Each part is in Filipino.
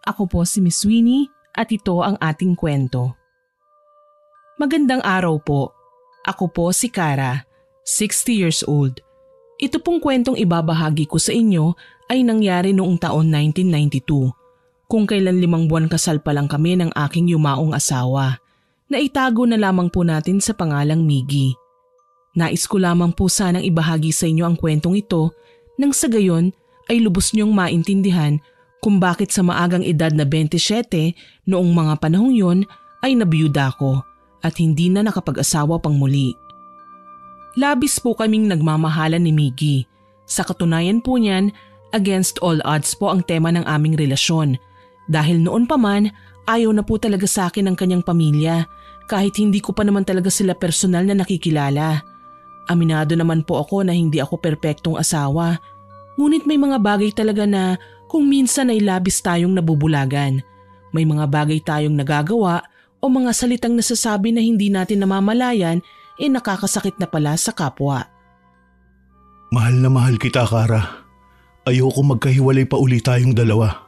Ako po si Miss Winnie at ito ang ating kwento. Magandang araw po. Ako po si Kara, 60 years old. Ito pong kwentong ibabahagi ko sa inyo ay nangyari noong taon 1992, kung kailan 5 buwan kasal pa lang kami ng aking yumaong asawa, na itago na lamang po natin sa pangalang Miggy. Nais ko lamang po sanang ibahagi sa inyo ang kwentong ito nang sa gayon ay lubos niyong maintindihan kung bakit sa maagang edad na 27 noong mga panahong yon ay nabiyuda ko at hindi na nakapag-asawa pang muli. Labis po kaming nagmamahalan ni Miggy. Sa katunayan po niyan, against all odds po ang tema ng aming relasyon. Dahil noon pa man, ayaw na po talaga sa akin ng kanyang pamilya kahit hindi ko pa naman talaga sila personal na nakikilala. Aminado naman po ako na hindi ako perpektong asawa. Ngunit may mga bagay talaga na kung minsan ay labis tayong nabubulagan. May mga bagay tayong nagagawa o mga salitang nasasabi na hindi natin namamalayan nakakasakit na pala sa kapwa. Mahal na mahal kita, Kara. Ayoko magkahiwalay pa uli tayong dalawa.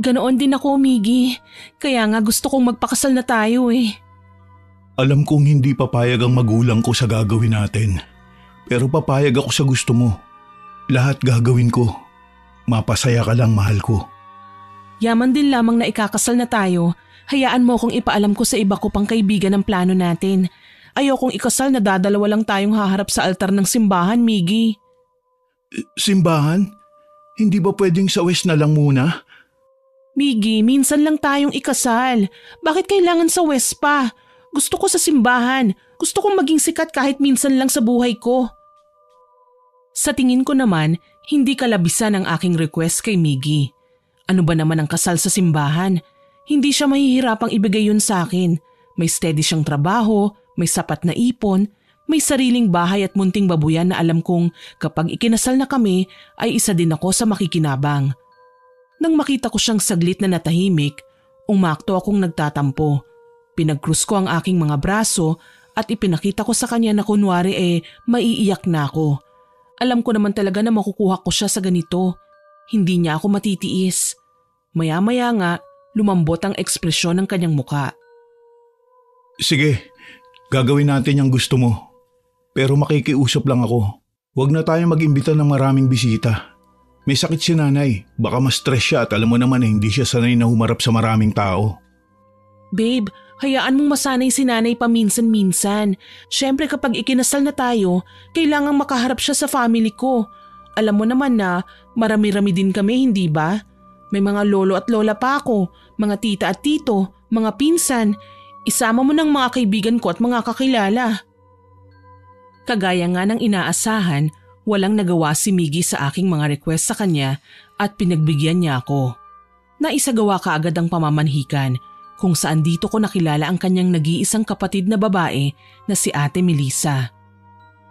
Ganoon din ako, Miggy. Kaya nga gusto kong magpakasal na tayo Alam kong hindi papayag ang magulang ko sa gagawin natin. Pero papayag ako sa gusto mo. Lahat gagawin ko. Mapasaya ka lang, mahal ko. Yaman din lamang na ikakasal na tayo. Hayaan mo kung ipaalam ko sa iba ko pang kaibigan ang plano natin. Ayokong ikasal na dadalawa lang tayong haharap sa altar ng simbahan, Miggy. Simbahan? Hindi ba pwedeng sa west na lang muna? Miggy, minsan lang tayong ikasal. Bakit kailangan sa west pa? Gusto ko sa simbahan. Gusto kong maging sikat kahit minsan lang sa buhay ko. Sa tingin ko naman, hindi kalabisan ang aking request kay Miggy. Ano ba naman ang kasal sa simbahan? Hindi siya mahihirapang ibigay yun sa akin. May steady siyang trabaho, may sapat na ipon, may sariling bahay at munting babuyan na alam kong kapag ikinasal na kami ay isa din ako sa makikinabang. Nang makita ko siyang saglit na natahimik, umakto akong nagtatampo. Pinagkrus ko ang aking mga braso at ipinakita ko sa kanya na kunwari maiiyak na ako. Alam ko naman talaga na makukuha ko siya sa ganito. Hindi niya ako matitiis. Maya-maya nga, lumambot ang ekspresyon ng kanyang muka. Sige, gagawin natin yung gusto mo. Pero makikiusap lang ako. Huwag na tayo mag-imbita ng maraming bisita. May sakit si nanay. Baka ma-stress siya at alam mo naman hindi siya sanay na humarap sa maraming tao. Babe, hayaan mong masanay si nanay paminsan-minsan. Siyempre kapag ikinasal na tayo, kailangang makaharap siya sa family ko. Alam mo naman na marami-rami din kami, hindi ba? May mga lolo at lola pa ako, mga tita at tito, mga pinsan. Isama mo ng mga kaibigan ko at mga kakilala. Kagaya nga ng inaasahan, walang nagawa si Miggy sa aking mga request sa kanya at pinagbigyan niya ako. Naisagawa kaagad ang pamamanhikan kung saan dito ko nakilala ang kanyang nag-iisang kapatid na babae na si Ate Melissa.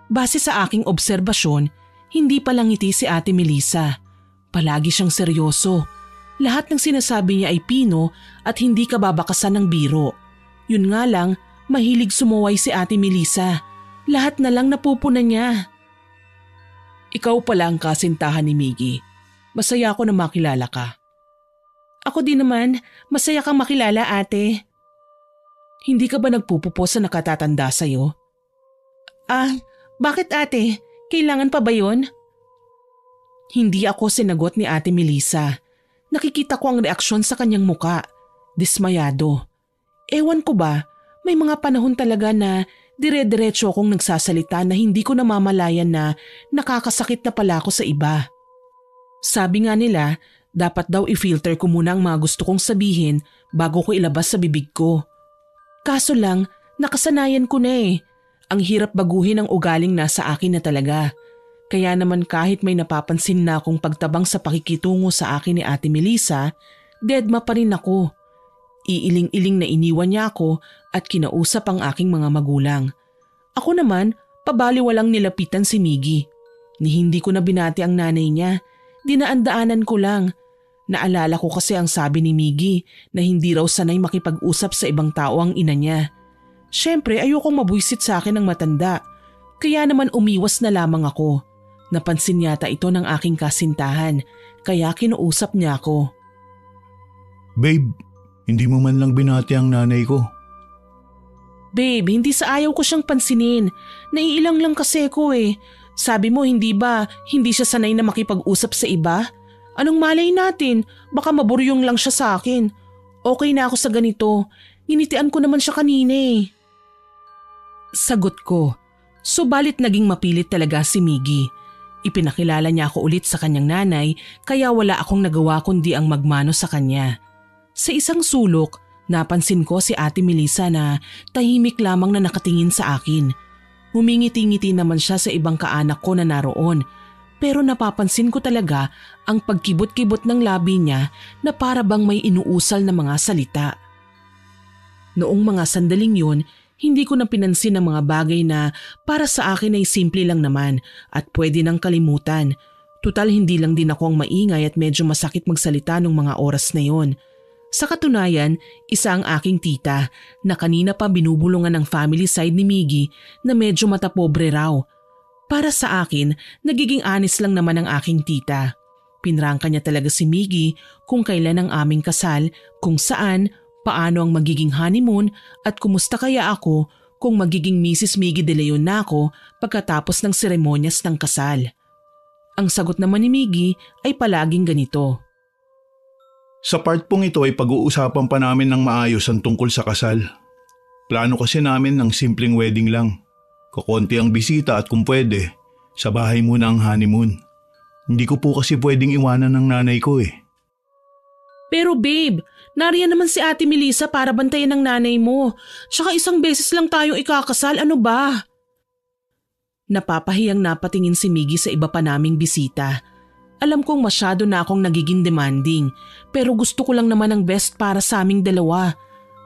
Base sa aking obserbasyon, hindi palang ngiti si Ate Melissa. Palagi siyang seryoso. Lahat ng sinasabi niya ay pino at hindi kababakasan ng biro. Yun nga lang, mahilig sumuway si Ate Melissa. Lahat na lang napupunan niya. Ikaw pala ang kasintahan ni Miggy. Masaya ako na makilala ka. Ako din naman, masaya kang makilala, ate. Hindi ka ba nagpupupo sa nakatatanda sa'yo? Bakit ate? Kailangan pa ba yun? Hindi ako sinagot ni Ate Melissa. Nakikita ko ang reaksyon sa kanyang muka. Dismayado. Ewan ko ba, may mga panahon talaga na dire-diretso akong nagsasalita na hindi ko namamalayan na nakakasakit na pala ako sa iba. Sabi nga nila, dapat daw i-filter ko muna ang mga gusto kong sabihin bago ko ilabas sa bibig ko. Kaso lang, nakasanayan ko na Ang hirap baguhin ang ugaling nasa akin na talaga. Kaya naman kahit may napapansin na akong pagtabang sa pakikitungo sa akin ni Ate Melissa, deadma pa rin ako. Iiling-iling na iniwan niya ako at kinausap ang aking mga magulang. Ako naman, pabaliwalang nilapitan si Miggy. Ni hindi ko na binati ang nanay niya. Dinaan-daanan ko lang. Naalala ko kasi ang sabi ni Miggy na hindi raw sanay makipag-usap sa ibang tao ang ina niya. Siyempre ayokong mabwisit sa akin ng matanda. Kaya naman umiwas na lamang ako. Napansin yata ito ng aking kasintahan kaya kinuusap niya ako. Babe, hindi mo man lang binati ang nanay ko. Babe, hindi sa ayaw ko siyang pansinin. Naiilang lang kasi ko eh. Sabi mo hindi ba, hindi siya sanay na makipag-usap sa iba? Anong malay natin? Baka maburyong lang siya sa akin. Okay na ako sa ganito. Ninitian ko naman siya kanina eh. Sagot ko. Subalit naging mapilit talaga si Miggy. Ipinakilala niya ako ulit sa kanyang nanay kaya wala akong nagawa kundi ang magmano sa kanya. Sa isang sulok, napansin ko si Ate Melissa na tahimik lamang na nakatingin sa akin. Humingiti-ngiti naman siya sa ibang kaanak ko na naroon. Pero napapansin ko talaga ang pagkibot-kibot ng labi niya na para bang may inuusal na mga salita. Noong mga sandaling yun, hindi ko na pinansin ang mga bagay na para sa akin ay simple lang naman at pwede nang kalimutan. Tutal hindi lang din ako ang maingay at medyo masakit magsalita nung mga oras na yon. Sa katunayan, isa ang aking tita na kanina pa binubulungan ng family side ni Miggy na medyo matapobre raw. Para sa akin, nagiging honest lang naman ang aking tita. Pinrangka niya talaga si Miggy kung kailan ang aming kasal, kung saan, paano ang magiging honeymoon at kumusta kaya ako kung magiging Mrs. Miggy de Leon na ako pagkatapos ng seremonyas ng kasal. Ang sagot naman ni Miggy ay palaging ganito. Sa part pong ito ay pag-uusapan pa namin ng maayos ang tungkol sa kasal. Plano kasi namin ng simpleng wedding lang. Kukonti ang bisita at kung pwede, sa bahay muna ang honeymoon. Hindi ko po kasi pwedeng iwanan ng nanay ko eh. Pero babe, nariyan naman si Ate Melissa para bantayan ng nanay mo. Tsaka isang beses lang tayong ikakasal, ano ba? Napapahiyang napatingin si Miggy sa iba pa naming bisita. Alam kong masyado na akong nagiging demanding, pero gusto ko lang naman ang best para sa aming dalawa.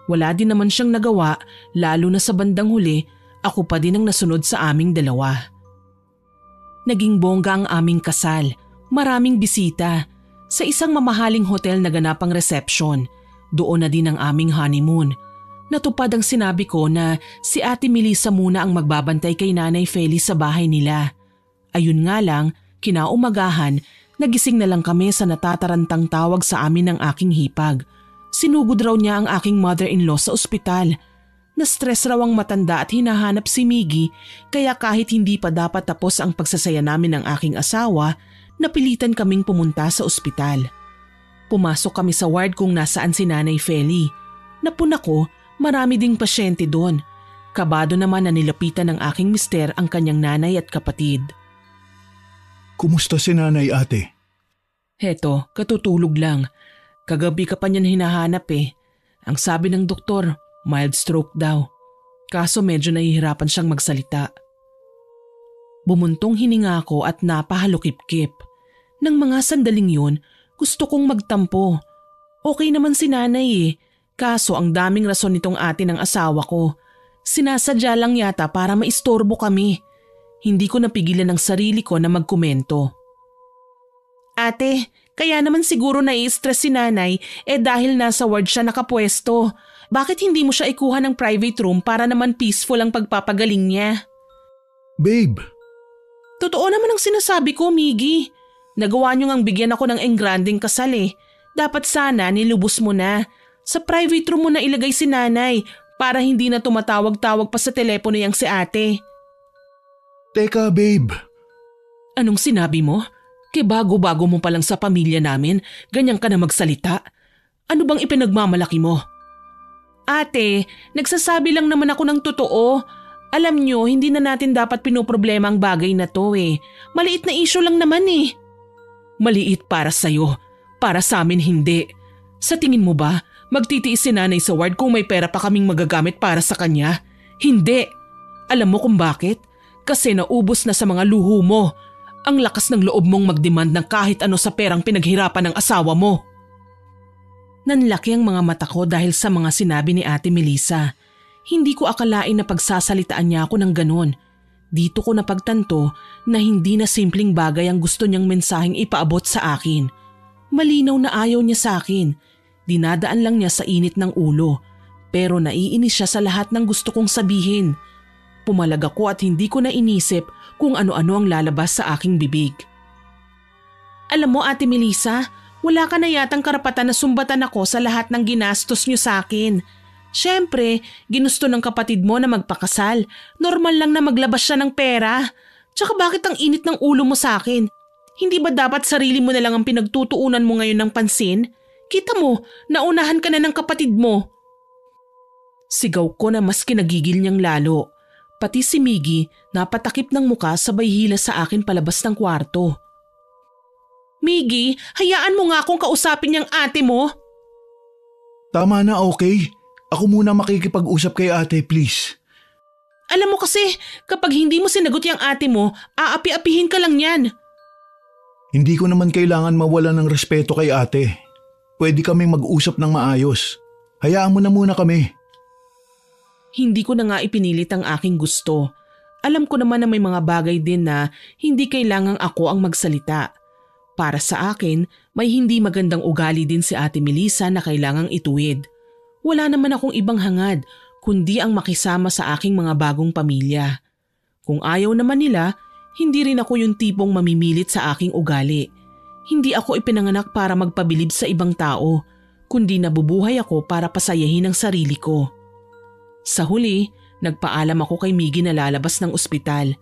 Wala din naman siyang nagawa, lalo na sa bandang huli, ako pa din ang nasunod sa aming dalawa. Naging bongga ang aming kasal, maraming bisita. Sa isang mamahaling hotel naganap ang reception, doon na din ang aming honeymoon. Natupad ang sinabi ko na si Ate Melissa muna ang magbabantay kay Nanay Feli sa bahay nila. Ayun nga lang, kinaumagahan, nagising na lang kami sa natatarantang tawag sa amin ng aking hipag. Sinugod raw niya ang aking mother-in-law sa ospital. Na-stress raw ang matanda at hinahanap si Miggy kaya kahit hindi pa dapat tapos ang pagsasaya namin ng aking asawa, napilitan kaming pumunta sa ospital. Pumasok kami sa ward kung nasaan si Nanay Feli. Napuna ko, marami ding pasyente doon. Kabado naman na nilapitan ng aking mister ang kanyang nanay at kapatid. Kumusta si nanay ate? Heto, katutulog lang. Kagabi ka pa niyan hinahanap eh. Ang sabi ng doktor, mild stroke daw. Kaso medyo nahihirapan siyang magsalita. Bumuntong hininga ko at napahalukip-kip. Nang mga sandaling yun, gusto kong magtampo. Okay naman si nanay eh. Kaso ang daming rason nitong ate ng asawa ko. Sinasadya lang yata para maistorbo kami. Hindi ko napigilan ang sarili ko na magkomento. Ate, kaya naman siguro nai-stress si nanay dahil nasa ward siya nakapwesto. Bakit hindi mo siya ikuha ng private room para naman peaceful ang pagpapagaling niya? Babe! Totoo naman ang sinasabi ko, Miggy. Nagawa niyo ngang bigyan ako ng engranding kasal eh. Dapat sana nilubos mo na. Sa private room mo na ilagay si nanay para hindi na tumatawag-tawag pa sa telepono yang si ate. Teka, babe. Anong sinabi mo? Bago-bago mo pa lang sa pamilya namin, ganyan ka na magsalita. Ano bang ipinagmamalaki mo? Ate, nagsasabi lang naman ako ng totoo. Alam nyo, hindi na natin dapat pinoproblema ang bagay na to eh. Maliit na issue lang naman eh. Maliit para sa'yo, para sa amin hindi. Sa tingin mo ba, magtitiis si nanay sa ward kung may pera pa kaming magagamit para sa kanya? Hindi. Alam mo kung bakit? Kasi naubos na sa mga luho mo. Ang lakas ng loob mong magdemand ng kahit ano sa perang pinaghirapan ng asawa mo. Nanlaki ang mga mata ko dahil sa mga sinabi ni Ate Melissa. Hindi ko akalain na pagsasalitaan niya ako ng ganon. Dito ko napagtanto na hindi na simpleng bagay ang gusto niyang mensaheng ipaabot sa akin. Malinaw na ayaw niya sa akin. Dinadaan lang niya sa init ng ulo. Pero naiinis siya sa lahat ng gusto kong sabihin. Pumalag ako at hindi ko na inisip kung ano-ano ang lalabas sa aking bibig. Alam mo Ate Melissa, Wala ka na yatang karapatan na sumbatan ako sa lahat ng ginastos niyo sa akin. Siyempre, ginusto ng kapatid mo na magpakasal. Normal lang na maglabas siya ng pera. Tsaka bakit ang init ng ulo mo sa akin? Hindi ba dapat sarili mo na lang ang pinagtutuunan mo ngayon ng pansin? Kita mo, naunahan ka na ng kapatid mo. Sigaw ko na mas kinagigil niyang lalo. Pati si Miggy napatakip ng muka sabay hila sa akin palabas ng kwarto. Miggy, hayaan mo nga akong kausapin niyang ate mo. Tama na, okay? Ako muna makikipag-usap kay ate, please. Alam mo kasi, kapag hindi mo sinagot yung ate mo, aapi-apihin ka lang yan. Hindi ko naman kailangan mawala ng respeto kay ate. Pwede kaming mag-usap ng maayos. Hayaan mo na muna kami. Hindi ko na nga ipinilit ang aking gusto. Alam ko naman na may mga bagay din na hindi kailangang ako ang magsalita. Para sa akin, may hindi magandang ugali din si Ate Melissa na kailangang ituwid. Wala naman akong ibang hangad kundi ang makisama sa aking mga bagong pamilya. Kung ayaw naman nila, hindi rin ako yung tipong mamimilit sa aking ugali. Hindi ako ipinanganak para magpabilib sa ibang tao, kundi nabubuhay ako para pasayahin ang sarili ko. Sa huli, nagpaalam ako kay Miggy na lalabas ng ospital.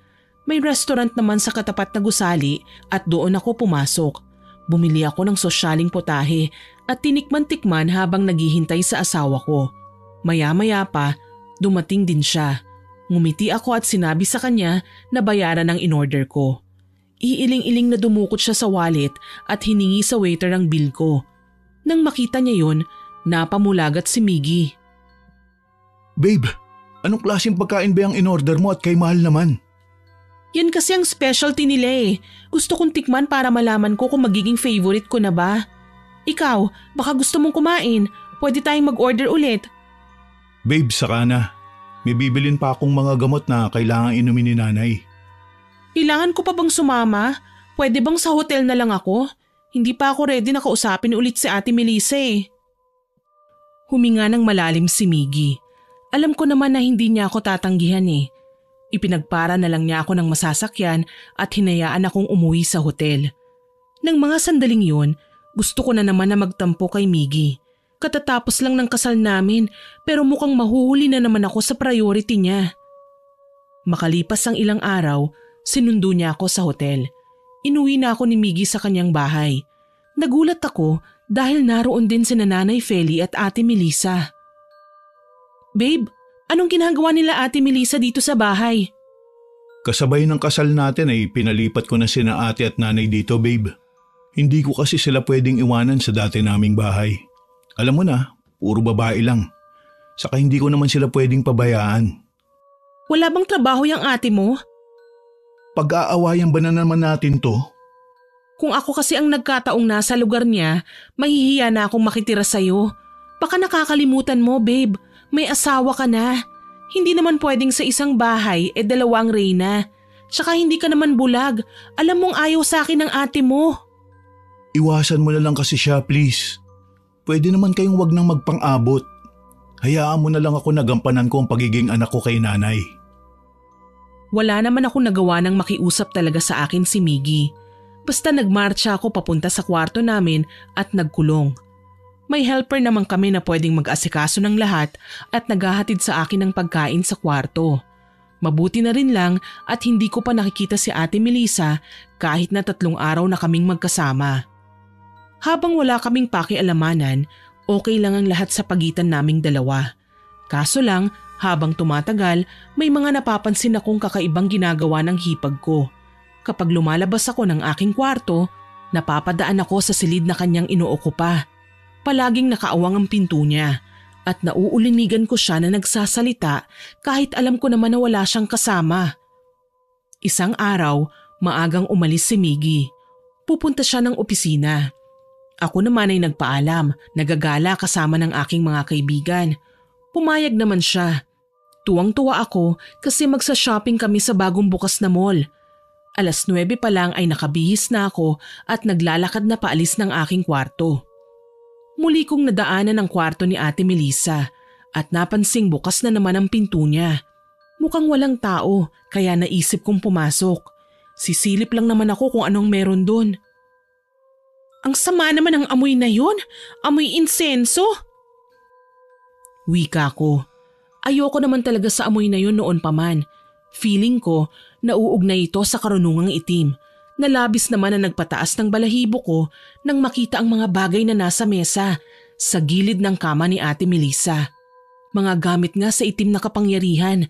May restaurant naman sa katapat na gusali at doon ako pumasok. Bumili ako ng sosyaling potahe at tinikman-tikman habang naghihintay sa asawa ko. Maya-maya pa, dumating din siya. Ngumiti ako at sinabi sa kanya na bayaran ang in-order ko. Iiling-iling na dumukot siya sa wallet at hiningi sa waiter ang bill ko. Nang makita niya yon, napamulagat si Miggy. Babe, anong klaseng pagkain ba ang in-order mo at kay mahal naman? Yan kasi ang specialty nila eh. Gusto kong tikman para malaman ko kung magiging favorite ko na ba. Ikaw, baka gusto mong kumain. Pwede tayong mag-order ulit. Babe, saka na. May bibilin pa akong mga gamot na kailangan inumin ni nanay. Kailangan ko pa bang sumama? Pwede bang sa hotel na lang ako? Hindi pa ako ready na kausapin ulit si Ate Melissa eh. Huminga ng malalim si Miggy. Alam ko naman na hindi niya ako tatanggihan eh. Ipinagpara na lang niya ako ng masasakyan at hinayaan akong umuwi sa hotel. Nang mga sandaling yun, gusto ko na naman na magtampo kay Miggy. Katatapos lang ng kasal namin pero mukhang mahuhuli na naman ako sa priority niya. Makalipas ang ilang araw, sinundo niya ako sa hotel. Inuwi na ako ni Miggy sa kanyang bahay. Nagulat ako dahil naroon din si Nanay Feli at Ate Melissa. Babe, anong ginagawa nila Ate Melissa dito sa bahay? Kasabay ng kasal natin ay pinalipat ko na sina ate at nanay dito, babe. Hindi ko kasi sila pwedeng iwanan sa dati naming bahay. Alam mo na, puro babae lang. Saka hindi ko naman sila pwedeng pabayaan. Wala bang trabaho yung ate mo? Pag-aawayan ba na naman natin to? Kung ako kasi ang nagkataong nasa lugar niya, mahihiya na akong makitira sa'yo. Baka nakakalimutan mo, babe. May asawa ka na. Hindi naman pwedeng sa isang bahay dalawang reyna. Tsaka hindi ka naman bulag. Alam mong ayaw sa akin ng ate mo. Iwasan mo na lang kasi siya, please. Pwede naman kayong wag nang magpang-abot. Hayaan mo na lang ako nagampanan ko ang pagiging anak ko kay nanay. Wala naman ako nagawa ng makiusap talaga sa akin si Miggy. Basta nagmarcha ako papunta sa kwarto namin at nagkulong. May helper naman kami na pwedeng mag-asikaso ng lahat at naghahatid sa akin ng pagkain sa kwarto. Mabuti na rin lang at hindi ko pa nakikita si Ate Melissa kahit na 3 araw na kaming magkasama. Habang wala kaming pakialamanan, okay lang ang lahat sa pagitan naming dalawa. Kaso lang, habang tumatagal, may mga napapansin akong kakaibang ginagawa ng hipag ko. Kapag lumalabas ako ng aking kwarto, napapadaan ako sa silid na kanyang inuokupa. Palaging nakaawang ang pinto niya at nauulinigan ko siya na nagsasalita kahit alam ko naman na wala siyang kasama. Isang araw, maagang umalis si Miggy. Pupunta siya ng opisina. Ako naman ay nagpaalam, nagagala kasama ng aking mga kaibigan. Pumayag naman siya. Tuwang-tuwa ako kasi magsa-shopping kami sa bagong bukas na mall. 9:00 pa lang ay nakabihis na ako at naglalakad na paalis ng aking kwarto. Muli kong nadaanan ang kwarto ni Ate Melissa at napansing bukas na naman ang pinto niya. Mukhang walang tao kaya naisip kong pumasok. Sisilip lang naman ako kung anong meron doon. Ang sama naman ng amoy na yun. Amoy insenso. Wika ko. Ayoko naman talaga sa amoy na yun noon pa man. Feeling ko, nauugnay ito sa karunungang itim. Nalabis naman na nagpataas ng balahibo ko nang makita ang mga bagay na nasa mesa sa gilid ng kama ni Ate Melissa. Mga gamit nga sa itim na kapangyarihan.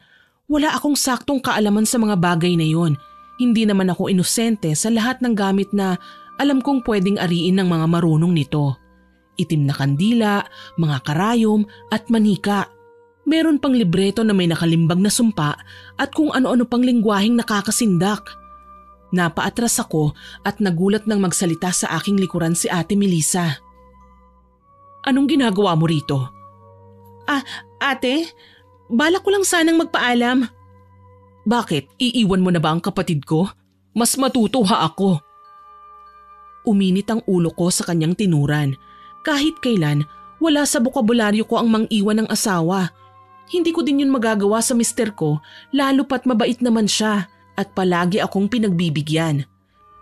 Wala akong saktong kaalaman sa mga bagay na yon. Hindi naman ako inosente sa lahat ng gamit na alam kong pwedeng ariin ng mga marunong nito. Itim na kandila, mga karayom at manika. Meron pang libreto na may nakalimbag na sumpa at kung ano-ano pang lingwaheng nakakasindak. Napaatras ako at nagulat nang magsalita sa aking likuran si Ate Melissa. Anong ginagawa mo rito? Ate, balak ko lang sanang magpaalam. Bakit? Iiwan mo na ba ang kapatid ko? Mas matutuwa ako. Uminit ang ulo ko sa kanyang tinuran. Kahit kailan, wala sa bokabularyo ko ang mang-iwan ng asawa. Hindi ko din yun magagawa sa mister ko, lalo pat mabait naman siya at palagi akong pinagbibigyan.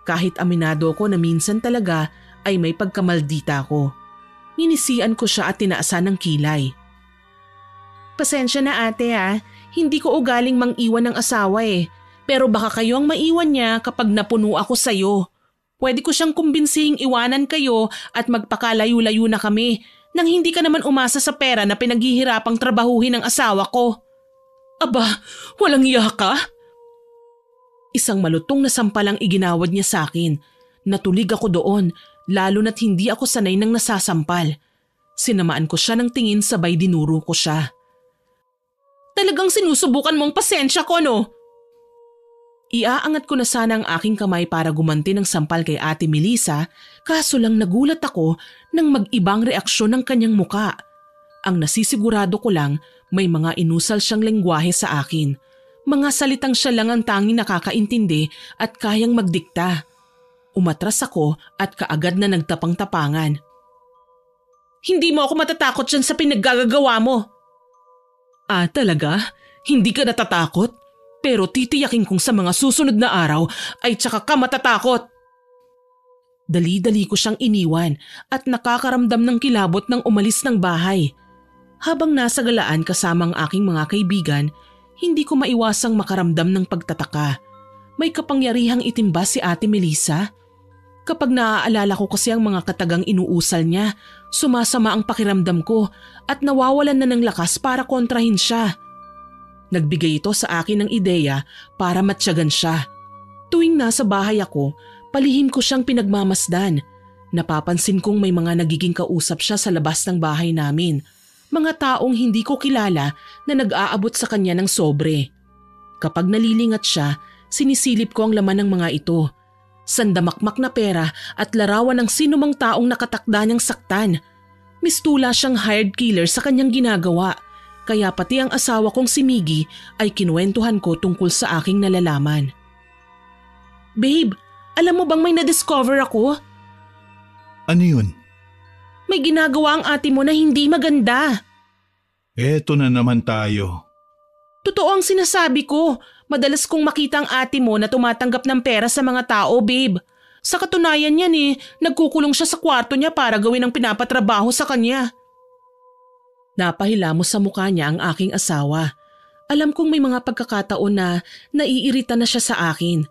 Kahit aminado ko na minsan talaga ay may pagkamaldita ko. Ninisian ko siya at tinaasan ng kilay. Pasensya na ate hindi ko ugaling mang-iwan ng asawa Pero baka kayo ang maiwan niya kapag napuno ako sa'yo. Pwede ko siyang kumbinsihing iwanan kayo at magpakalayo-layo na kami nang hindi ka naman umasa sa pera na pinaghihirapang trabahuhin ng asawa ko. Aba, walang iya ka? Isang malutong na sampalang iginawad niya sa akin. Natulig ako doon, lalo na't hindi ako sanay ng nasasampal. Sinamaan ko siya ng tingin sabay dinuro ko siya. Talagang sinusubukan mong pasensya ko, no? Iaangat ko na sana ang aking kamay para gumanti ng sampal kay Ate Melissa, kaso lang nagulat ako nang mag-ibang reaksyon ng kanyang muka. Ang nasisigurado ko lang may mga inusal siyang lengguwahe sa akin. Mga salitang siya lang ang tanging nakakaintindi at kayang magdikta. Umatras ako at kaagad na nagtapang-tapangan. Hindi mo ako matatakot dyan sa pinaggagawa mo. Talaga? Hindi ka natatakot? Pero titiyakin kong sa mga susunod na araw ay tsaka ka matatakot. Dali-dali ko siyang iniwan at nakakaramdam ng kilabot nang umalis ng bahay. Habang nasa galaan kasama ang aking mga kaibigan, hindi ko maiwasang makaramdam ng pagtataka. May kapangyarihang itim ba si Ate Melissa? Kapag naaalala ko kasi ang mga katagang inuusal niya, sumasama ang pakiramdam ko at nawawalan na ng lakas para kontrahin siya. Nagbigay ito sa akin ng ideya para matyagan siya. Tuwing nasa bahay ako, palihim ko siyang pinagmamasdan. Napapansin kong may mga nagiging kausap siya sa labas ng bahay namin. Mga taong hindi ko kilala na nag-aabot sa kanya ng sobre. Kapag nalilingat siya, sinisilip ko ang laman ng mga ito. Sandamakmak na pera at larawan ng sinumang taong nakatakda niyang saktan. Mistula siyang hired killer sa kanyang ginagawa. Kaya pati ang asawa kong si Miggy ay kinuwentuhan ko tungkol sa aking nalalaman. Babe, alam mo bang may na-discover ako? Ano yun? May ginagawa ang ate mo na hindi maganda. Eto na naman tayo. Totoo ang sinasabi ko. Madalas kong makita ang ate mo na tumatanggap ng pera sa mga tao, babe. Sa katunayan yan nagkukulong siya sa kwarto niya para gawin ang pinapatrabaho sa kanya. Napahilamos sa mukha niya ang aking asawa. Alam kong may mga pagkakataon na naiirita na siya sa akin,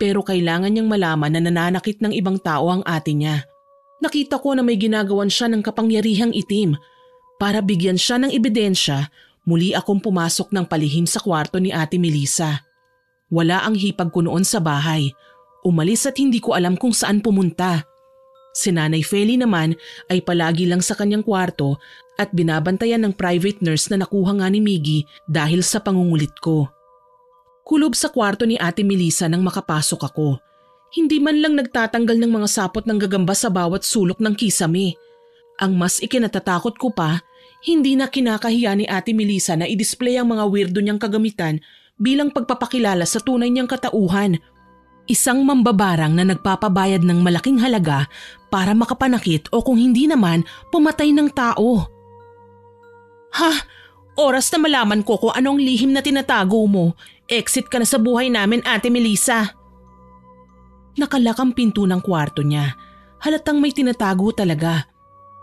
pero kailangan niyang malaman na nananakit ng ibang tao ang ate niya. Nakita ko na may ginagawan siya ng kapangyarihang itim. Para bigyan siya ng ebidensya, muli akong pumasok ng palihim sa kwarto ni Ate Melissa. Wala ang hipag ko noon sa bahay. Umalis at hindi ko alam kung saan pumunta. Si Nanay Feli naman ay palagi lang sa kanyang kwarto at binabantayan ng private nurse na nakuha nga ni Miggy dahil sa pangungulit ko. Kulob sa kwarto ni Ate Melissa nang makapasok ako. Hindi man lang nagtatanggal ng mga sapot ng gagamba sa bawat sulok ng kisame. Ang mas ikinatatakot ko pa, hindi na kinakahiya ni Ate Melissa na i-display ang mga weirdo niyang kagamitan bilang pagpapakilala sa tunay niyang katauhan. Isang mambabarang na nagpapabayad ng malaking halaga para makapanakit o kung hindi naman pumatay ng tao. Ha? Oras na malaman ko kung anong lihim na tinatago mo. Exit ka na sa buhay namin, Ate Melissa. Nakalak ang pinto ng kwarto niya. Halatang may tinatago talaga.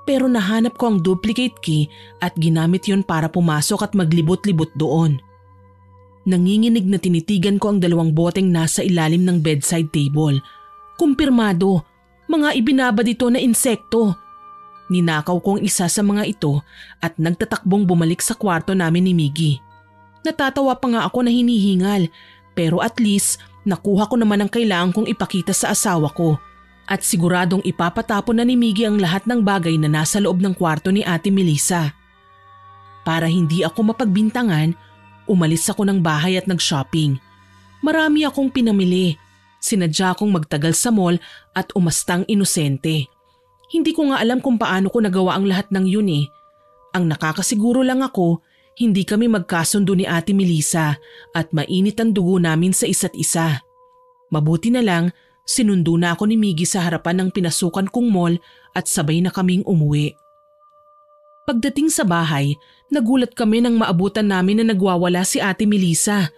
Pero nahanap ko ang duplicate key at ginamit yon para pumasok at maglibot-libot doon. Nanginginig na tinitigan ko ang 2 boteng nasa ilalim ng bedside table. Kumpirmado, mga ibinaba dito na insekto. Ninakaw ko ang isa sa mga ito at nagtatakbong bumalik sa kwarto namin ni Miggy. Natatawa pa nga ako na hinihingal, pero at least nakuha ko naman ang kailangan kong ipakita sa asawa ko. At siguradong ipapatapon na ni Miggy ang lahat ng bagay na nasa loob ng kwarto ni Ate Melissa. Para hindi ako mapagbintangan, umalis ako ng bahay at nag-shopping. Marami akong pinamili. Sinadya akong magtagal sa mall at umastang inosente. Hindi ko nga alam kung paano ko nagawa ang lahat ng yun eh. Ang nakakasiguro lang ako, hindi kami magkasundo ni Ate Melissa at mainit ang dugo namin sa isa't isa. Mabuti na lang, sinundo na ako ni Miggy sa harapan ng pinasukan kong mall at sabay na kaming umuwi. Pagdating sa bahay, nagulat kami nang maabutan namin na nagwawala si Ate Melissa.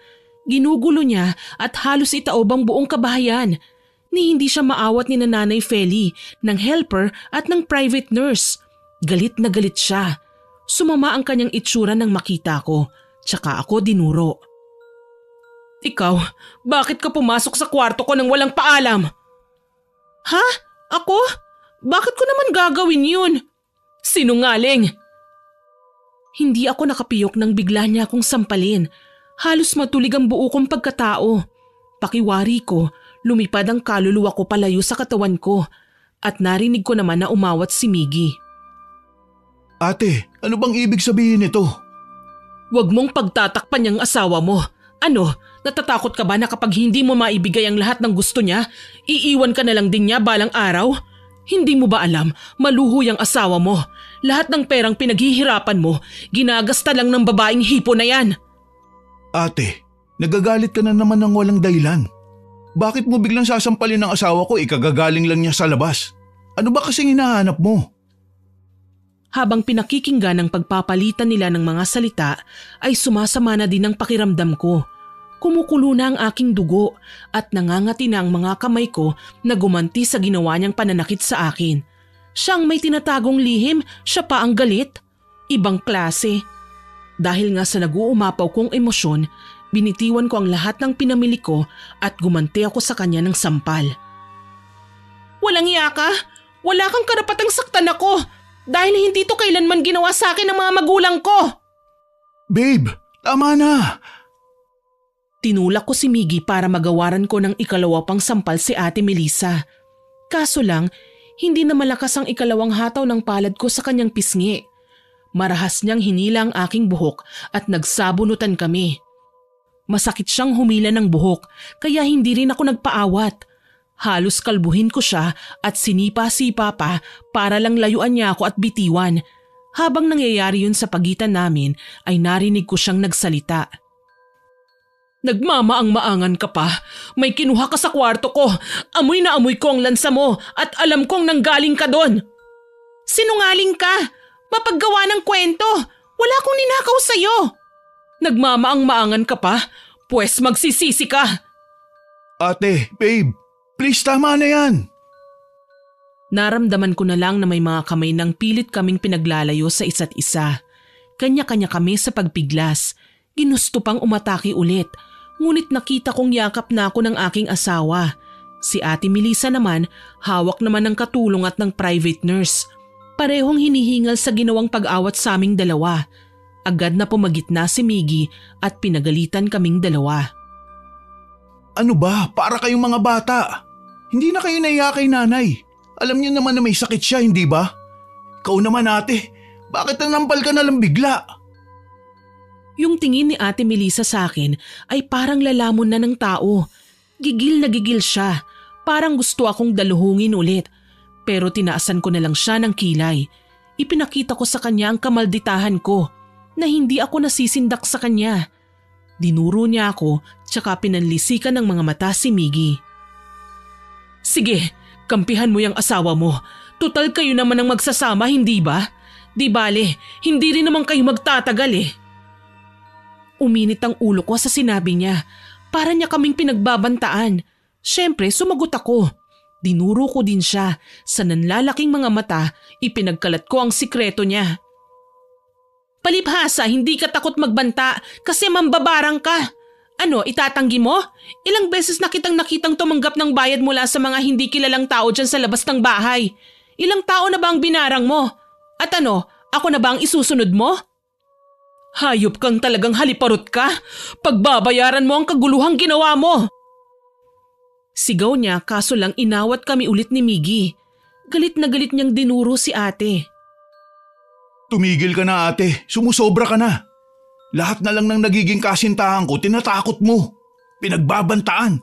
Ginugulo niya at halos itaob ang buong kabahayan. Ni hindi siya maawat ni Nanay Feli, ng helper at ng private nurse. Galit na galit siya. Sumama ang kanyang itsura nang makita ko, tsaka ako dinuro. Ikaw, bakit ka pumasok sa kwarto ko nang walang paalam? Ha? Ako? Bakit ko naman gagawin yun? Sinungaling! Hindi ako nakapiyok nang bigla niya akong sampalin. Halos matulig ang buo kong pagkatao. Pakiwari ko, lumipad ang kaluluwa ko palayo sa katawan ko at narinig ko naman na umawat si Miggy. Ate, ano bang ibig sabihin nito? Huwag mong pagtatakpan yung asawa mo. Ano, natatakot ka ba na kapag hindi mo maibigay ang lahat ng gusto niya, iiwan ka na lang din niya balang araw? Hindi mo ba alam, maluho yung asawa mo. Lahat ng perang pinaghihirapan mo, ginagasta lang ng babaeng hipo na yan. Ate, nagagalit ka na naman ng walang dahilan. Bakit mo biglang sasampalin ng asawa ko, ikagagaling lang niya sa labas? Ano ba kasing hinahanap mo? Habang pinakikinggan ang pagpapalitan nila ng mga salita, ay sumasama na din ang pakiramdam ko. Kumukulo na ang aking dugo at nangangati na ang mga kamay ko na gumanti sa ginawa niyang pananakit sa akin. Siyang may tinatagong lihim, siya pa ang galit. Ibang klase. Dahil nga sa nag-uumapaw kong emosyon, binitiwan ko ang lahat ng pinamili ko at gumanti ako sa kanya ng sampal. Walang iya ka! Wala kang karapatang saktan ako! Dahil hindi to kailanman ginawa sa akin ng mga magulang ko! Babe, tama na! Tinulak ko si Miggy para magawaran ko ng ikalawa pang sampal si Ate Melissa. Kaso lang, hindi na malakas ang ikalawang hataw ng palad ko sa kanyang pisngi. Marahas niyang hinila ang aking buhok at nagsabunutan kami. Masakit siyang humila ng buhok kaya hindi rin ako nagpaawat. Halos kalbuhin ko siya at sinipa-sipa pa para lang layuan niya ako at bitiwan. Habang nangyayari yun sa pagitan namin ay narinig ko siyang nagsalita. Nagmamaang-maangan ka pa. May kinuha ka sa kwarto ko. Amoy na amoy ko ang lansa mo at alam kong nanggaling ka doon. Sinungaling ka. Mapaggawa ng kwento. Wala akong ninakaw sa'yo. Nagmamaang-maangan ka pa? Pwes magsisisi ka. Ate, babe, please tama na yan. Naramdaman ko na lang na may mga kamay ng pilit kaming pinaglalayo sa isa't isa. Kanya-kanya kami sa pagpiglas. Ginusto pang umatake ulit. Ngunit nakita kong yakap na ako ng aking asawa. Si Ate Melissa naman, hawak naman ng katulong at ng private nurse. Parehong hinihingal sa ginawang pag-awat sa aming dalawa. Agad na pumagitna si Miggy at pinagalitan kaming dalawa. Ano ba? Para kayong mga bata. Hindi na kayo naiya kay nanay. Alam niyo naman na may sakit siya, hindi ba? Ikaw naman ate, bakit nanampal ka na lang bigla? Yung tingin ni Ate Melissa sa akin ay parang lalamon na ng tao. Gigil na gigil siya. Parang gusto akong daluhungin ulit. Pero tinaasan ko na lang siya ng kilay. Ipinakita ko sa kanya ang kamalditahan ko na hindi ako nasisindak sa kanya. Dinuro niya ako tsaka pinanlisikan ng mga mata si Miggy. Sige, kampihan mo yung asawa mo. Tutal kayo naman ang magsasama, hindi ba? Di bale, hindi rin naman kayo magtatagal eh. Uminit ang ulo ko sa sinabi niya. Para niya kaming pinagbabantaan. Siyempre, sumagot ako. Dinuro ko din siya. Sa nanlalaking mga mata, ipinagkalat ko ang sikreto niya. Palibhasa, hindi ka takot magbanta kasi mambabarang ka. Ano, itatanggi mo? Ilang beses na kitang nakitang tumanggap ng bayad mula sa mga hindi kilalang tao dyan sa labas ng bahay. Ilang tao na ba ang binarang mo? At ano, ako na ba ang isusunod mo? Hayop kang talagang haliparot ka. Pagbabayaran mo ang kaguluhang ginawa mo. Sigaw niya kaso lang inawat kami ulit ni Miggy. Galit na galit niyang dinuro si ate. Tumigil ka na ate, sumusobra ka na. Lahat na lang ng nagiging kasintahan ko, tinatakot mo. Pinagbabantaan.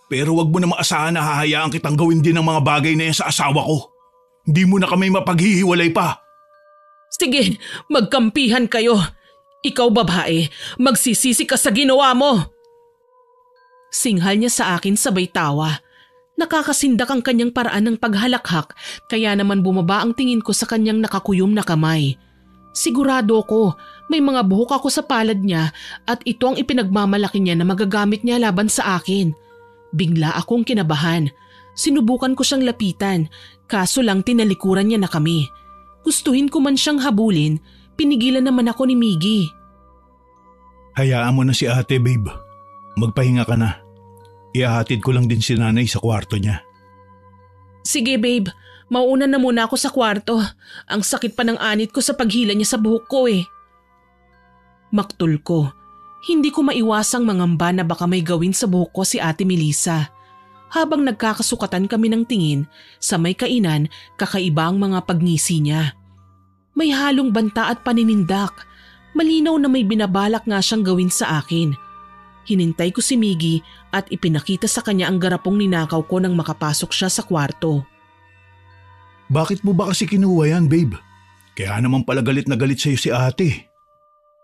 Pero wag mo na maasahan na hahayaan kitang gawin din ang mga bagay na yan sa asawa ko. Hindi mo na kami mapaghihiwalay pa. Sige, magkampihan kayo. Ikaw babae, magsisisi ka sa ginawa mo. Singhal niya sa akin sabay tawa. Nakakasindak ang kanyang paraan ng paghalakhak kaya naman bumaba ang tingin ko sa kanyang nakakuyom na kamay. Sigurado ko may mga buhok ako sa palad niya at ito ang ipinagmamalaki niya na magagamit niya laban sa akin. Bigla akong kinabahan. Sinubukan ko siyang lapitan kaso lang tinalikuran niya na kami. Gustuhin ko man siyang habulin, pinigilan naman ako ni Miggy. Hayaan mo na si ate babe. Magpahinga ka na. Ihahatid ko lang din si nanay sa kwarto niya. Sige babe, mauna na muna ako sa kwarto. Ang sakit pa ng anit ko sa paghila niya sa buhok ko eh. Maktul ko. Hindi ko maiwasang mangamba na baka may gawin sa buhok ko si Ate Melissa. Habang nagkakasukatan kami ng tingin, sa may kainan, kakaiba ang mga pagngisi niya. May halong banta at paninindak. Malinaw na may binabalak nga siyang gawin sa akin. Hinintay ko si Miggy at ipinakita sa kanya ang garapong ninakaw ko nang makapasok siya sa kwarto. Bakit mo ba kasi kinuha yan, babe? Kaya naman pala galit na galit sa'yo si ate.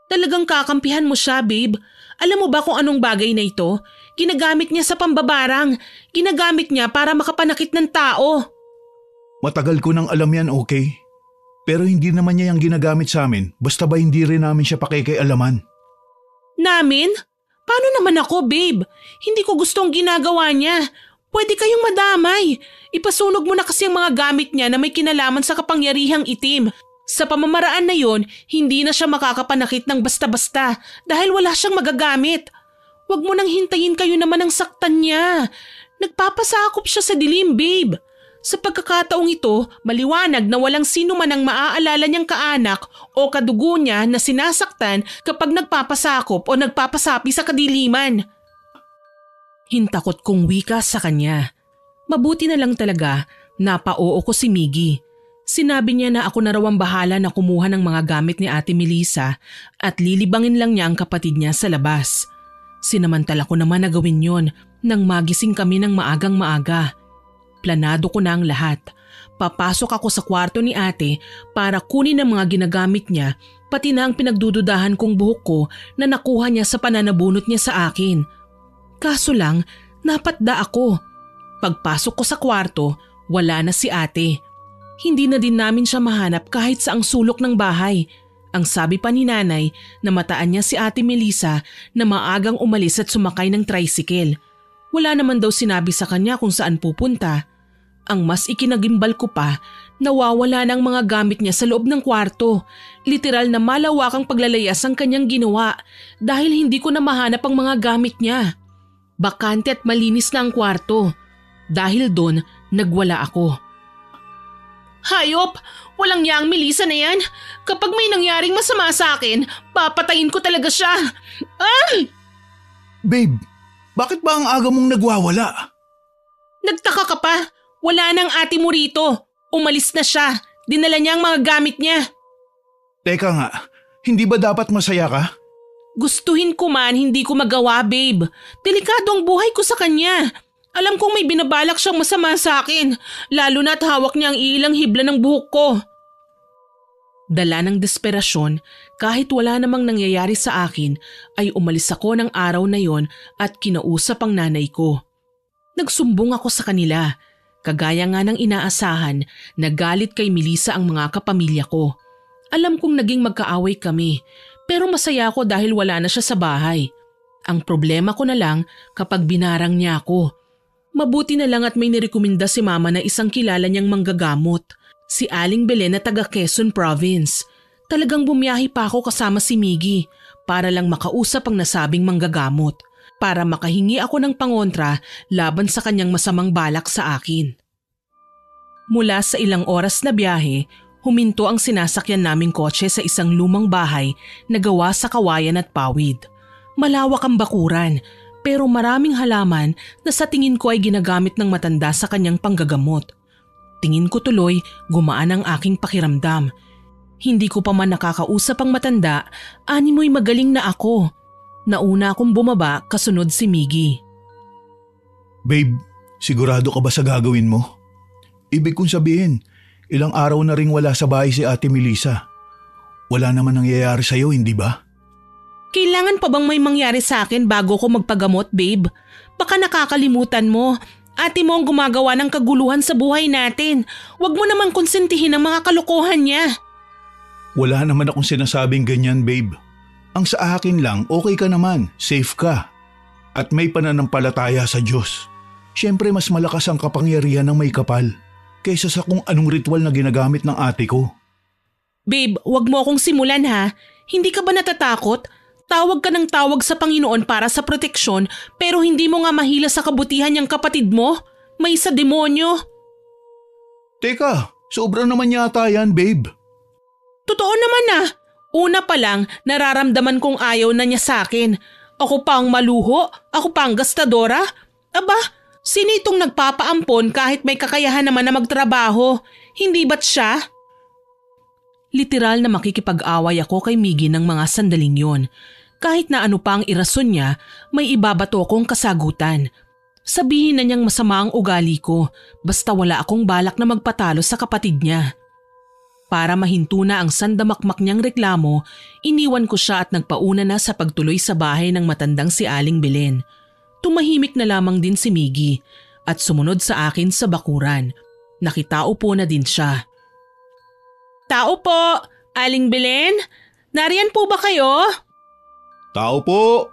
Talagang kakampihan mo siya, babe. Alam mo ba kung anong bagay na ito? Ginagamit niya sa pambabarang. Ginagamit niya para makapanakit ng tao. Matagal ko nang alam yan, okay? Pero hindi naman niya yung ginagamit sa amin basta ba hindi rin namin siya pakikialaman. Namin? Paano naman ako, babe? Hindi ko gustong ginagawa niya. Pwede kayong madamay. Ipasunog mo na kasi ang mga gamit niya na may kinalaman sa kapangyarihang itim. Sa pamamaraan na yon, hindi na siya makakapanakit ng basta-basta dahil wala siyang magagamit. Huwag mo nang hintayin kayo naman ang saktan niya. Nagpapasakop siya sa dilim, babe. Sa pagkakataong ito, maliwanag na walang sino man ang maaalala niyang kaanak o kadugo niya na sinasaktan kapag nagpapasakop o nagpapasapi sa kadiliman. Hintakot kong wika sa kanya. Mabuti na lang talaga, napao ko si Miggy. Sinabi niya na ako na raw ang bahala na kumuha ng mga gamit ni Ate Melissa at lilibangin lang niya ang kapatid niya sa labas. Sinamantala ko naman na gawin yon nang magising kami ng maagang maaga. Planado ko na ang lahat. Papasok ako sa kwarto ni ate para kunin ang mga ginagamit niya pati na ang pinagdududahan kong buhok ko na nakuha niya sa pananabunot niya sa akin. Kaso lang, napatda ako. Pagpasok ko sa kwarto, wala na si ate. Hindi na din namin siya mahanap kahit sa ang sulok ng bahay. Ang sabi pa ni nanay, namataan niya si Ate Melissa na maagang umalis at sumakay ng tricycle. Wala naman daw sinabi sa kanya kung saan pupunta. Ang mas ikinagimbal ko pa, nawawala ng mga gamit niya sa loob ng kwarto. Literal na malawakang paglalayas ang kanyang ginawa dahil hindi ko na mahanap ang mga gamit niya. Bakante at malinis na ang kwarto. Dahil doon, nagwala ako. Hayop! Walang yang Melissa na yan. Kapag may nangyaring masama sa akin, papatayin ko talaga siya. Ah! Babe, bakit ba ang aga mong nagwawala? Nagtaka ka pa. Wala nang ate mo rito. Umalis na siya. Dinala niya ang mga gamit niya. Teka nga, hindi ba dapat masaya ka? Gustuhin ko man, hindi ko magawa, babe. Delikado ang buhay ko sa kanya. Alam kong may binabalak siyang masama sa akin, lalo na't hawak niya ang ilang hibla ng buhok ko. Dala ng desperasyon, kahit wala namang nangyayari sa akin, ay umalis ako ng araw na yon at kinausap ang nanay ko. Nagsumbong ako sa kanila. Kagaya nga ng inaasahan, nagalit kay Melissa ang mga kapamilya ko. Alam kong naging magkaaway kami, pero masaya ako dahil wala na siya sa bahay. Ang problema ko na lang kapag binarang niya ako. Mabuti na lang at may nirekomenda si Mama na isang kilala niyang manggagamot, si Aling Belen na taga Quezon Province. Talagang bumiyahe pa ako kasama si Miggy para lang makausap ang nasabing manggagamot, para makahingi ako ng pangontra laban sa kanyang masamang balak sa akin. Mula sa ilang oras na biyahe, huminto ang sinasakyan naming kotse sa isang lumang bahay na gawa sa kawayan at pawid. Malawak ang bakuran, pero maraming halaman na sa tingin ko ay ginagamit ng matanda sa kanyang panggagamot. Tingin ko tuloy gumaan ang aking pakiramdam. Hindi ko pa man nakakausap ang matanda, animoy magaling na ako. Nauna akong bumaba kasunod si Miggy. Babe, sigurado ka ba sa gagawin mo? Ibig kong sabihin, ilang araw na ring wala sa bahay si Ate Melissa. Wala naman nangyayari sa'yo, hindi ba? Kailangan pa bang may mangyari sa akin bago ko magpagamot, babe? Baka nakakalimutan mo. Ate mo ang gumagawa ng kaguluhan sa buhay natin. Huwag mo namang konsentihin ang mga kalokohan niya. Wala naman akong sinasabing ganyan, babe. Ang sa akin lang, okay ka naman, safe ka. At may pananampalataya sa Diyos. Siyempre mas malakas ang kapangyarihan ng may kapal kaysa sa kung anong ritual na ginagamit ng ate ko. Babe, wag mo akong simulan ha. Hindi ka ba natatakot? Tawag ka ng tawag sa Panginoon para sa proteksyon pero hindi mo nga mahila sa kabutihan niyang kapatid mo? May isa demonyo. Teka, sobra naman yata yan, babe. Totoo naman ah. Una pa lang, nararamdaman kong ayaw na niya sa akin. Ako pa ang maluho? Ako pa ang gastadora? Aba, sino itong nagpapaampon kahit may kakayahan naman na magtrabaho? Hindi ba't siya? Literal na makikipag-away ako kay Miggy ng mga sandaling yon. Kahit na ano pa ang irason niya, may ibabato akong kasagutan. Sabihin na niyang masama ang ugali ko, basta wala akong balak na magpatalo sa kapatid niya. Para mahinto na ang sandamakmak niyang reklamo, iniwan ko siya at nagpauna na sa pagtuloy sa bahay ng matandang si Aling Belen. Tumahimik na lamang din si Miggy at sumunod sa akin sa bakuran. Nakitao po na din siya. Tao po! Aling Belen? Nariyan po ba kayo? Tao po!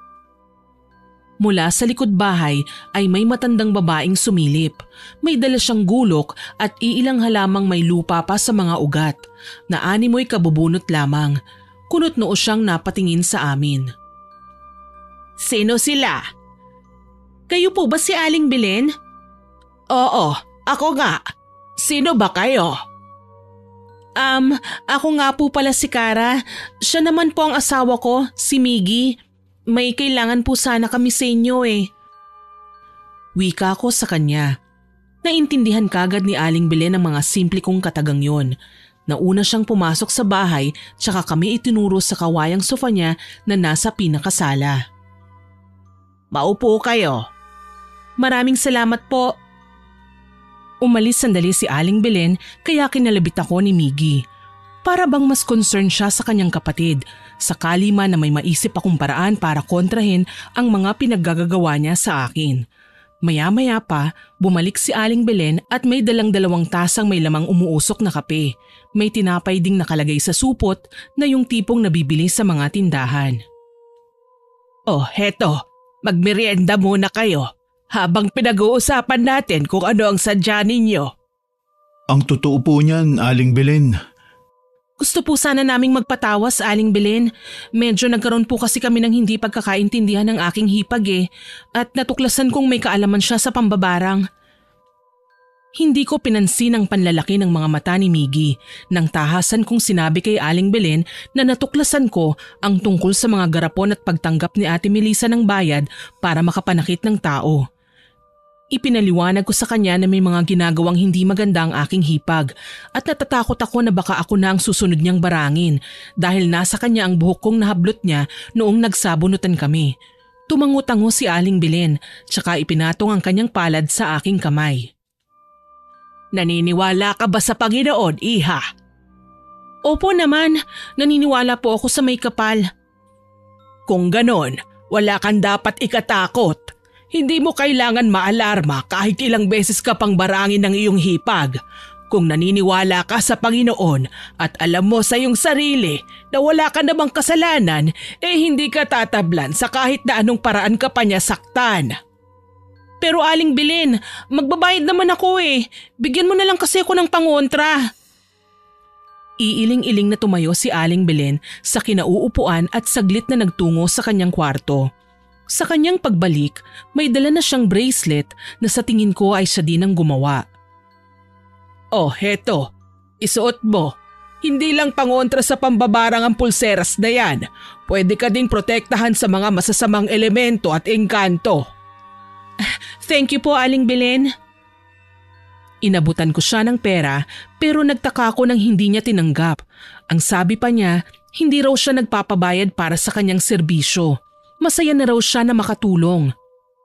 Mula sa likod bahay ay may matandang babaeng sumilip. May dala siyang gulok at iilang halamang may lupa pa sa mga ugat na animoy kabubunot lamang. Kunot noo siyang napatingin sa amin. Sino sila? Kayo po ba si Aling Belen? Oo, ako nga. Sino ba kayo? Ako nga po pala si Kara. Siya naman po ang asawa ko, si Miggy. May kailangan po sana kami sa inyo eh. Wika ko sa kanya. Naintindihan kagad ni Aling Belen ang mga simple kong katagang yon. Nauna siyang pumasok sa bahay tsaka kami itinuro sa kawayang sofa niya na nasa pinakasala. Maupo kayo. Maraming salamat po. Umalis sandali si Aling Belen kaya kinalabit ako ni Miggy. Para bang mas concern siya sa kanyang kapatid, sakali man na may maisip akong paraan para kontrahin ang mga pinaggagawa niya sa akin. Maya-maya pa, bumalik si Aling Belen at may dalang 2 tasang may lamang umuusok na kape. May tinapay ding nakalagay sa supot na yung tipong nabibili sa mga tindahan. Oh, heto, magmerienda muna kayo habang pinag-uusapan natin kung ano ang sadya ninyo. Ang totoo po niyan, Aling Belen. Gusto po sana naming magpatawas, Aling Belen. Medyo nagkaroon po kasi kami ng hindi pagkakaintindihan ng aking hipag eh, at natuklasan kong may kaalaman siya sa pambabarang. Hindi ko pinansin ang panlalaki ng mga mata ni Miggy nang tahasan kong sinabi kay Aling Belen na natuklasan ko ang tungkol sa mga garapon at pagtanggap ni Ate Melissa ng bayad para makapanakit ng tao. Ipinaliwanag ko sa kanya na may mga ginagawang hindi maganda ang aking hipag at natatakot ako na baka ako na ang susunod niyang barangin dahil nasa kanya ang buhok kong nahablot niya noong nagsabunutan kami. Tumango-tango si Aling Belen tsaka ipinatong ang kanyang palad sa aking kamay. Naniniwala ka ba sa Panginoon, iha? Opo naman, naniniwala po ako sa may kapal. Kung ganon, wala kang dapat ikatakot. Hindi mo kailangan maalarma kahit ilang beses ka pang barangin ng iyong hipag. Kung naniniwala ka sa Panginoon at alam mo sa iyong sarili na wala ka namang kasalanan, eh hindi ka tatablan sa kahit na anong paraan ka pa niya saktan. Pero Aling Belen, magbabayad naman ako eh. Bigyan mo na lang kasi ako ng pangontra. Iiling-iling na tumayo si Aling Belen sa kinauupuan at saglit na nagtungo sa kanyang kwarto. Sa kanyang pagbalik, may dala na siyang bracelet na sa tingin ko ay siya din ang gumawa. Oh, heto. Isuot mo. Hindi lang pangontra sa pambabarang ang pulseras na yan. Pwede ka ding protektahan sa mga masasamang elemento at engkanto. Thank you po, Aling Belen. Inabutan ko siya ng pera pero nagtaka ako nang hindi niya tinanggap. Ang sabi pa niya, hindi raw siya nagpapabayad para sa kanyang serbisyo. Masaya na raw siya na makatulong.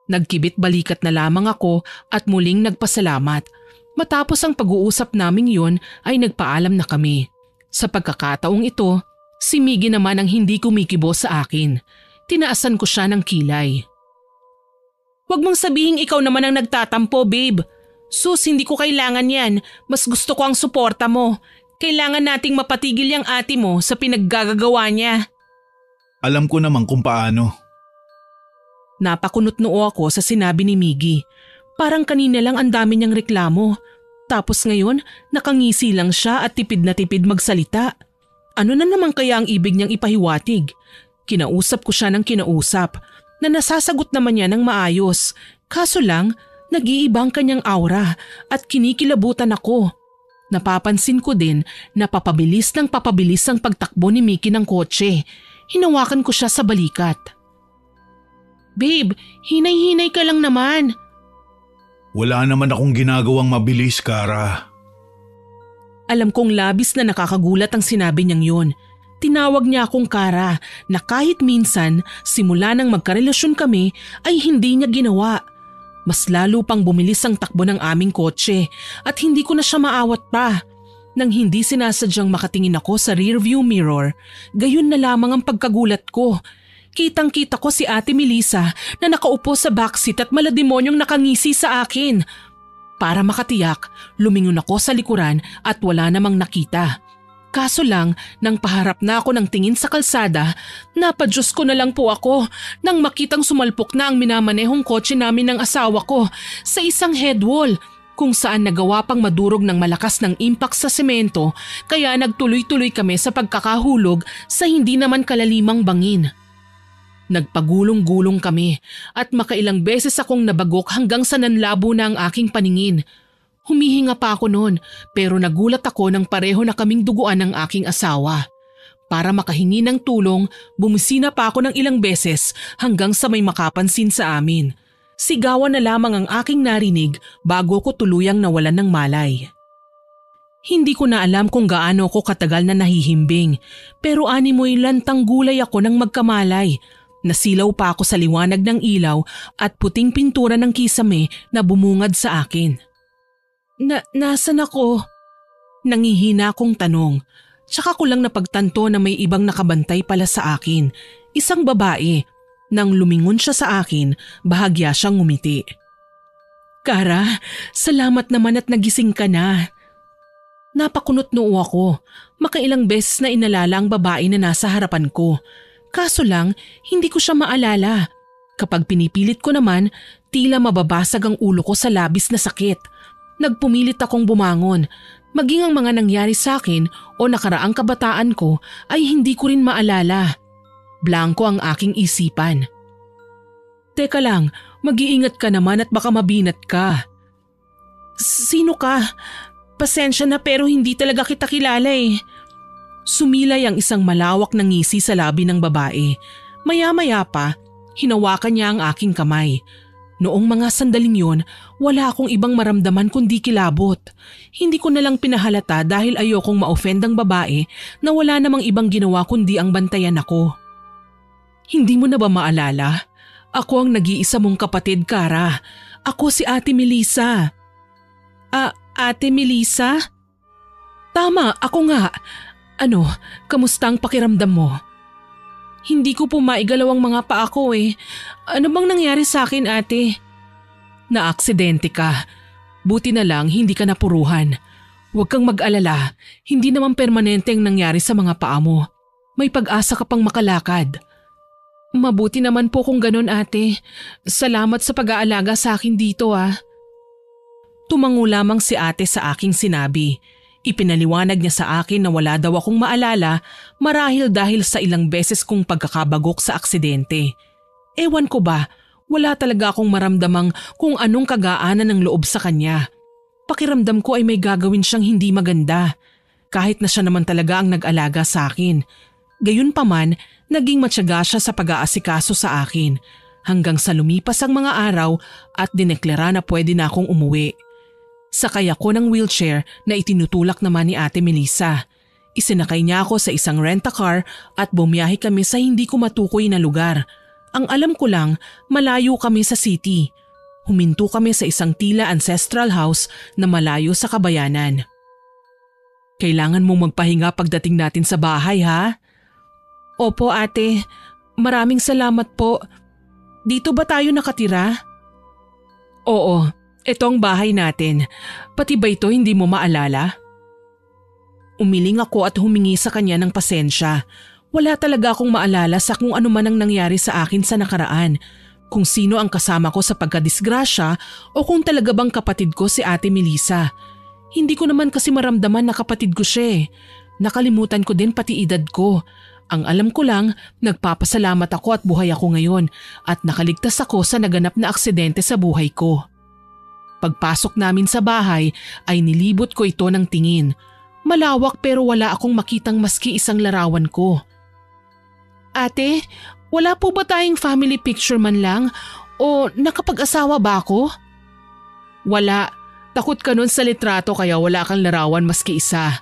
Nagkibit balikat na lamang ako at muling nagpasalamat. Matapos ang pag-uusap naming yun ay nagpaalam na kami. Sa pagkakataong ito, si Miggy naman ang hindi kumikibo sa akin. Tinaasan ko siya ng kilay. Huwag mong sabihin ikaw naman ang nagtatampo, babe. Sus, hindi ko kailangan yan. Mas gusto ko ang suporta mo. Kailangan nating mapatigil yung ate mo sa pinaggagawa niya. Alam ko naman kung paano. Napakunot-noo ako sa sinabi ni Miggy. Parang kanina lang ang dami niyang reklamo. Tapos ngayon, nakangisi lang siya at tipid na tipid magsalita. Ano na naman kaya ang ibig niyang ipahiwatig? Kinausap ko siya ng kinausap na nasasagot naman niya ng maayos. Kaso lang, nag-iiba ang kanyang aura at kinikilabutan ako. Napapansin ko din na papabilis ang pagtakbo ni Mickey ng kotse. Hinawakan ko siya sa balikat. Babe, hinay-hinay ka lang naman. Wala naman akong ginagawang mabilis, Kara. Alam kong labis na nakakagulat ang sinabi niyang yun. Tinawag niya akong Kara na kahit minsan simula nang magkarelasyon kami ay hindi niya ginawa. Mas lalo pang bumilis ang takbo ng aming kotse at hindi ko na siya maawat pa. Nang hindi sinasadyang makatingin ako sa rearview mirror, gayon na lamang ang pagkagulat ko. Kitang-kita ko si Ate Melissa na nakaupo sa backseat at malademonyong nakangisi sa akin. Para makatiyak, lumingon ako sa likuran at wala namang nakita. Kaso lang, nang paharap na ako ng tingin sa kalsada, napadyos ko na lang po ako nang makitang sumalpok na ang minamanehong kotse namin ng asawa ko sa isang headwall kung saan nagawa pang madurog ng malakas ng impact sa semento kaya nagtuloy-tuloy kami sa pagkakahulog sa hindi naman kalalimang bangin. Nagpagulong-gulong kami at makailang beses akong nabagok hanggang sa nanlabo na ang aking paningin. Humihinga pa ako noon pero nagulat ako nang pareho na kaming duguan ng aking asawa. Para makahingi ng tulong, bumisina pa ako ng ilang beses hanggang sa may makapansin sa amin. Sigawan na lamang ang aking narinig bago ko tuluyang nawalan ng malay. Hindi ko na alam kung gaano ako katagal na nahihimbing pero animoy lantang gulay ako nang magkamalay. Nasilaw pa ako sa liwanag ng ilaw at puting pintura ng kisame na bumungad sa akin. Nasaan ako? Nangihina akong tanong. Tsaka ko lang napagtanto na may ibang nakabantay pala sa akin. Isang babae. Nang lumingon siya sa akin, bahagya siyang ngumiti. Kara, salamat naman at nagising ka na. Napakunot noo ako. Makailang beses na inalala ang babae na nasa harapan ko. Kaso lang, hindi ko siya maalala. Kapag pinipilit ko naman, tila mababasag ang ulo ko sa labis na sakit. Nagpumilit akong bumangon. Maging ang mga nangyari sa akin o nakaraang kabataan ko ay hindi ko rin maalala. Blanko ang aking isipan. Teka lang, mag-iingat ka naman at baka mabinat ka. Sino ka? Pasensya na pero hindi talaga kita kilala eh. Sumilay ang isang malawak na ngisi sa labi ng babae. Maya-maya pa, hinawakan niya ang aking kamay. Noong mga sandaling yon, wala akong ibang maramdaman kundi kilabot. Hindi ko na lang pinahalata dahil ayokong ma-offend ang babae na wala namang ibang ginawa kundi ang bantayan ako. Hindi mo na ba maalala? Ako ang nag-iisa mong kapatid, Kara. Ako si Ate Melissa. Ate Melissa? Tama, ako nga. Ano, kamusta ang pakiramdam mo? Hindi ko po maigalaw ang mga paa ko eh. Ano bang nangyari sa akin, ate? Naaksidente ka. Buti na lang hindi ka napuruhan. Huwag kang mag-alala, hindi naman permanente ang nangyari sa mga paa mo. May pag-asa ka pang makalakad. Mabuti naman po kung ganun, ate. Salamat sa pag-aalaga sa akin dito, ah. Tumango lamang si ate sa aking sinabi. Ipinaliwanag niya sa akin na wala daw akong maalala marahil dahil sa ilang beses kong pagkakabagok sa aksidente. Ewan ko ba, wala talaga akong maramdamang kung anong kagaanan ng loob sa kanya. Pakiramdam ko ay may gagawin siyang hindi maganda, kahit na siya naman talaga ang nag-alaga sa akin. Gayunpaman, naging matyaga siya sa pag-aasikaso sa akin hanggang sa lumipas ang mga araw at dineklara na pwede na akong umuwi. Sakay ako ng wheelchair na itinutulak naman ni Ate Melissa. Isinakay niya ako sa isang rent-a-car at bumiyahe kami sa hindi ko matukoy na lugar. Ang alam ko lang, malayo kami sa city. Huminto kami sa isang tila ancestral house na malayo sa kabayanan. Kailangan mong magpahinga pagdating natin sa bahay, ha? Opo, ate. Maraming salamat po. Dito ba tayo nakatira? Oo, ito ang bahay natin. Pati ba ito hindi mo maalala? Umiling ako at humingi sa kanya ng pasensya. Wala talaga akong maalala sa kung ano man ang nangyari sa akin sa nakaraan. Kung sino ang kasama ko sa pagkadisgrasya o kung talaga bang kapatid ko si Ate Melissa. Hindi ko naman kasi maramdaman na kapatid ko siya eh. Nakalimutan ko din pati edad ko. Ang alam ko lang, nagpapasalamat ako at buhay ako ngayon at nakaligtas ako sa naganap na aksidente sa buhay ko. Pagpasok namin sa bahay ay nilibot ko ito ng tingin. Malawak pero wala akong makitang maski isang larawan ko. Ate, wala po ba tayong family picture man lang o nakapag-asawa ba ako? Wala. Takot ka nun sa litrato kaya wala kang larawan maski isa.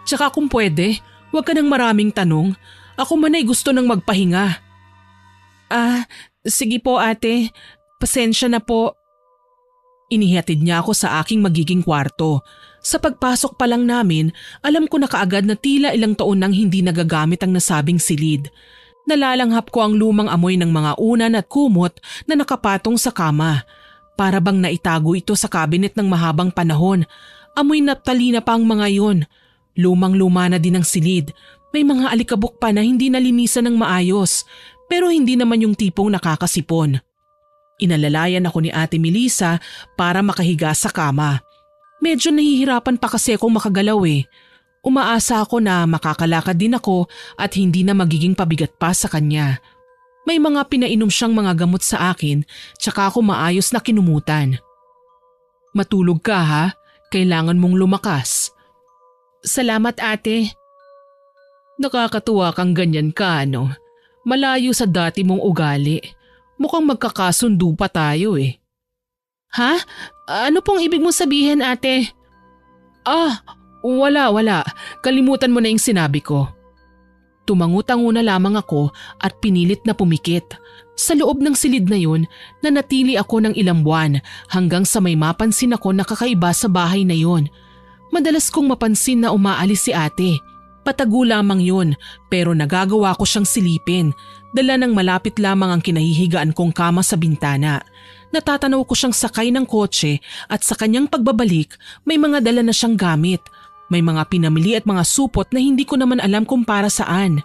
Tsaka kung pwede, huwag ka ng maraming tanong. Ako man ay gusto nang magpahinga. Sige po ate. Pasensya na po. Inihatid niya ako sa aking magiging kwarto. Sa pagpasok pa lang namin, alam ko na kaagad na tila ilang taon nang hindi nagagamit ang nasabing silid. Nalalanghap ko ang lumang amoy ng mga unan at kumot na nakapatong sa kama. Para bang naitago ito sa kabinet ng mahabang panahon. Amoy naptalina pa ang mga yon. Lumang-luma na din ang silid. May mga alikabok pa na hindi nalinisan ng maayos, pero hindi naman yung tipong nakakasipon. Inalalayan ako ni Ate Melissa para makahiga sa kama. Medyo nahihirapan pa kasi akong makagalaw eh. Umaasa ako na makakalakad din ako at hindi na magiging pabigat pa sa kanya. May mga pinainom siyang mga gamot sa akin tsaka ako maayos na kinumutan. Matulog ka ha? Kailangan mong lumakas. Salamat ate. Nakakatuwa kang ganyan ka ano. Malayo sa dati mong ugali. Mukhang magkakasundo pa tayo eh. Ha? Ano pong ibig mong sabihin ate? Wala. Kalimutan mo na yung sinabi ko. Tumangu-tango na lamang ako at pinilit na pumikit. Sa loob ng silid na yun, nanatili ako ng ilang buwan hanggang sa may mapansin ako na kakaiba sa bahay na yun. Madalas kong mapansin na umaalis si ate. Patago lamang yun pero nagagawa ko siyang silipin. Dala ng malapit lamang ang kinahihigaan kong kama sa bintana. Natatanaw ko siyang sakay ng kotse at sa kanyang pagbabalik may mga dala na siyang gamit. May mga pinamili at mga supot na hindi ko naman alam kung para saan.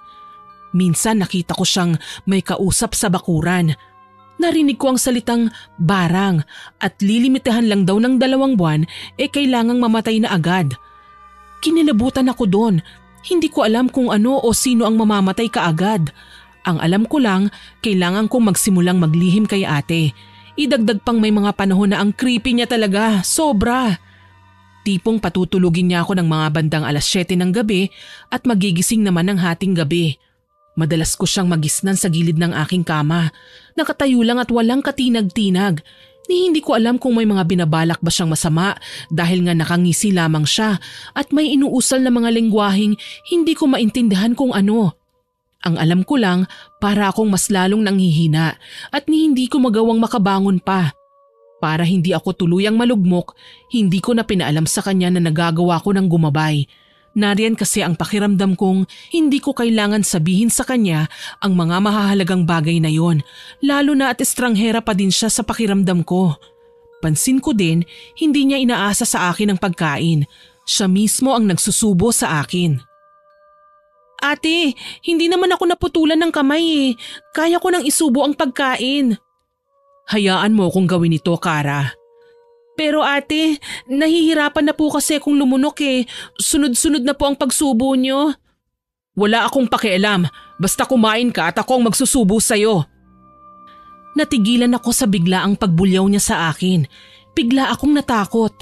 Minsan nakita ko siyang may kausap sa bakuran. Narinig ko ang salitang barang at lilimitahan lang daw ng 2 buwan kailangang mamatay na agad. Kinilabutan ako doon. Hindi ko alam kung ano o sino ang mamamatay kaagad. Ang alam ko lang, kailangan kong magsimulang maglihim kay ate. Idagdag pang may mga panahon na ang creepy niya talaga, sobra. Tipong patutulugin niya ako ng mga bandang 7:00 ng gabi at magigising naman ng hating gabi. Madalas ko siyang magisnan sa gilid ng aking kama. Nakatayo lang at walang katinag-tinag. Hindi ko alam kung may mga binabalak ba siyang masama dahil nga nakangisi lamang siya at may inuusal na mga lengguwaheng hindi ko maintindihan kung ano. Ang alam ko lang para akong mas lalong nanghihina at hindi ko magawang makabangon pa. Para hindi ako tuluyang malugmok, hindi ko na pinaalam sa kanya na nagagawa ko ng gumabay. Nariyan kasi ang pakiramdam kong hindi ko kailangan sabihin sa kanya ang mga mahahalagang bagay na yon, lalo na at estranghera pa din siya sa pakiramdam ko. Pansin ko din, hindi niya inaasa sa akin ang pagkain. Siya mismo ang nagsusubo sa akin. Ate, hindi naman ako naputulan ng kamay eh. Kaya ko nang isubo ang pagkain. Hayaan mo kung gawin ito, Kara. Pero ate, nahihirapan na po kasi akong lumunok eh. Sunod-sunod na po ang pagsubo nyo. Wala akong pakialam. Basta kumain ka at ako ang magsusubo sa'yo. Natigilan ako sa biglaang pagbulyaw niya sa akin. Bigla akong natakot.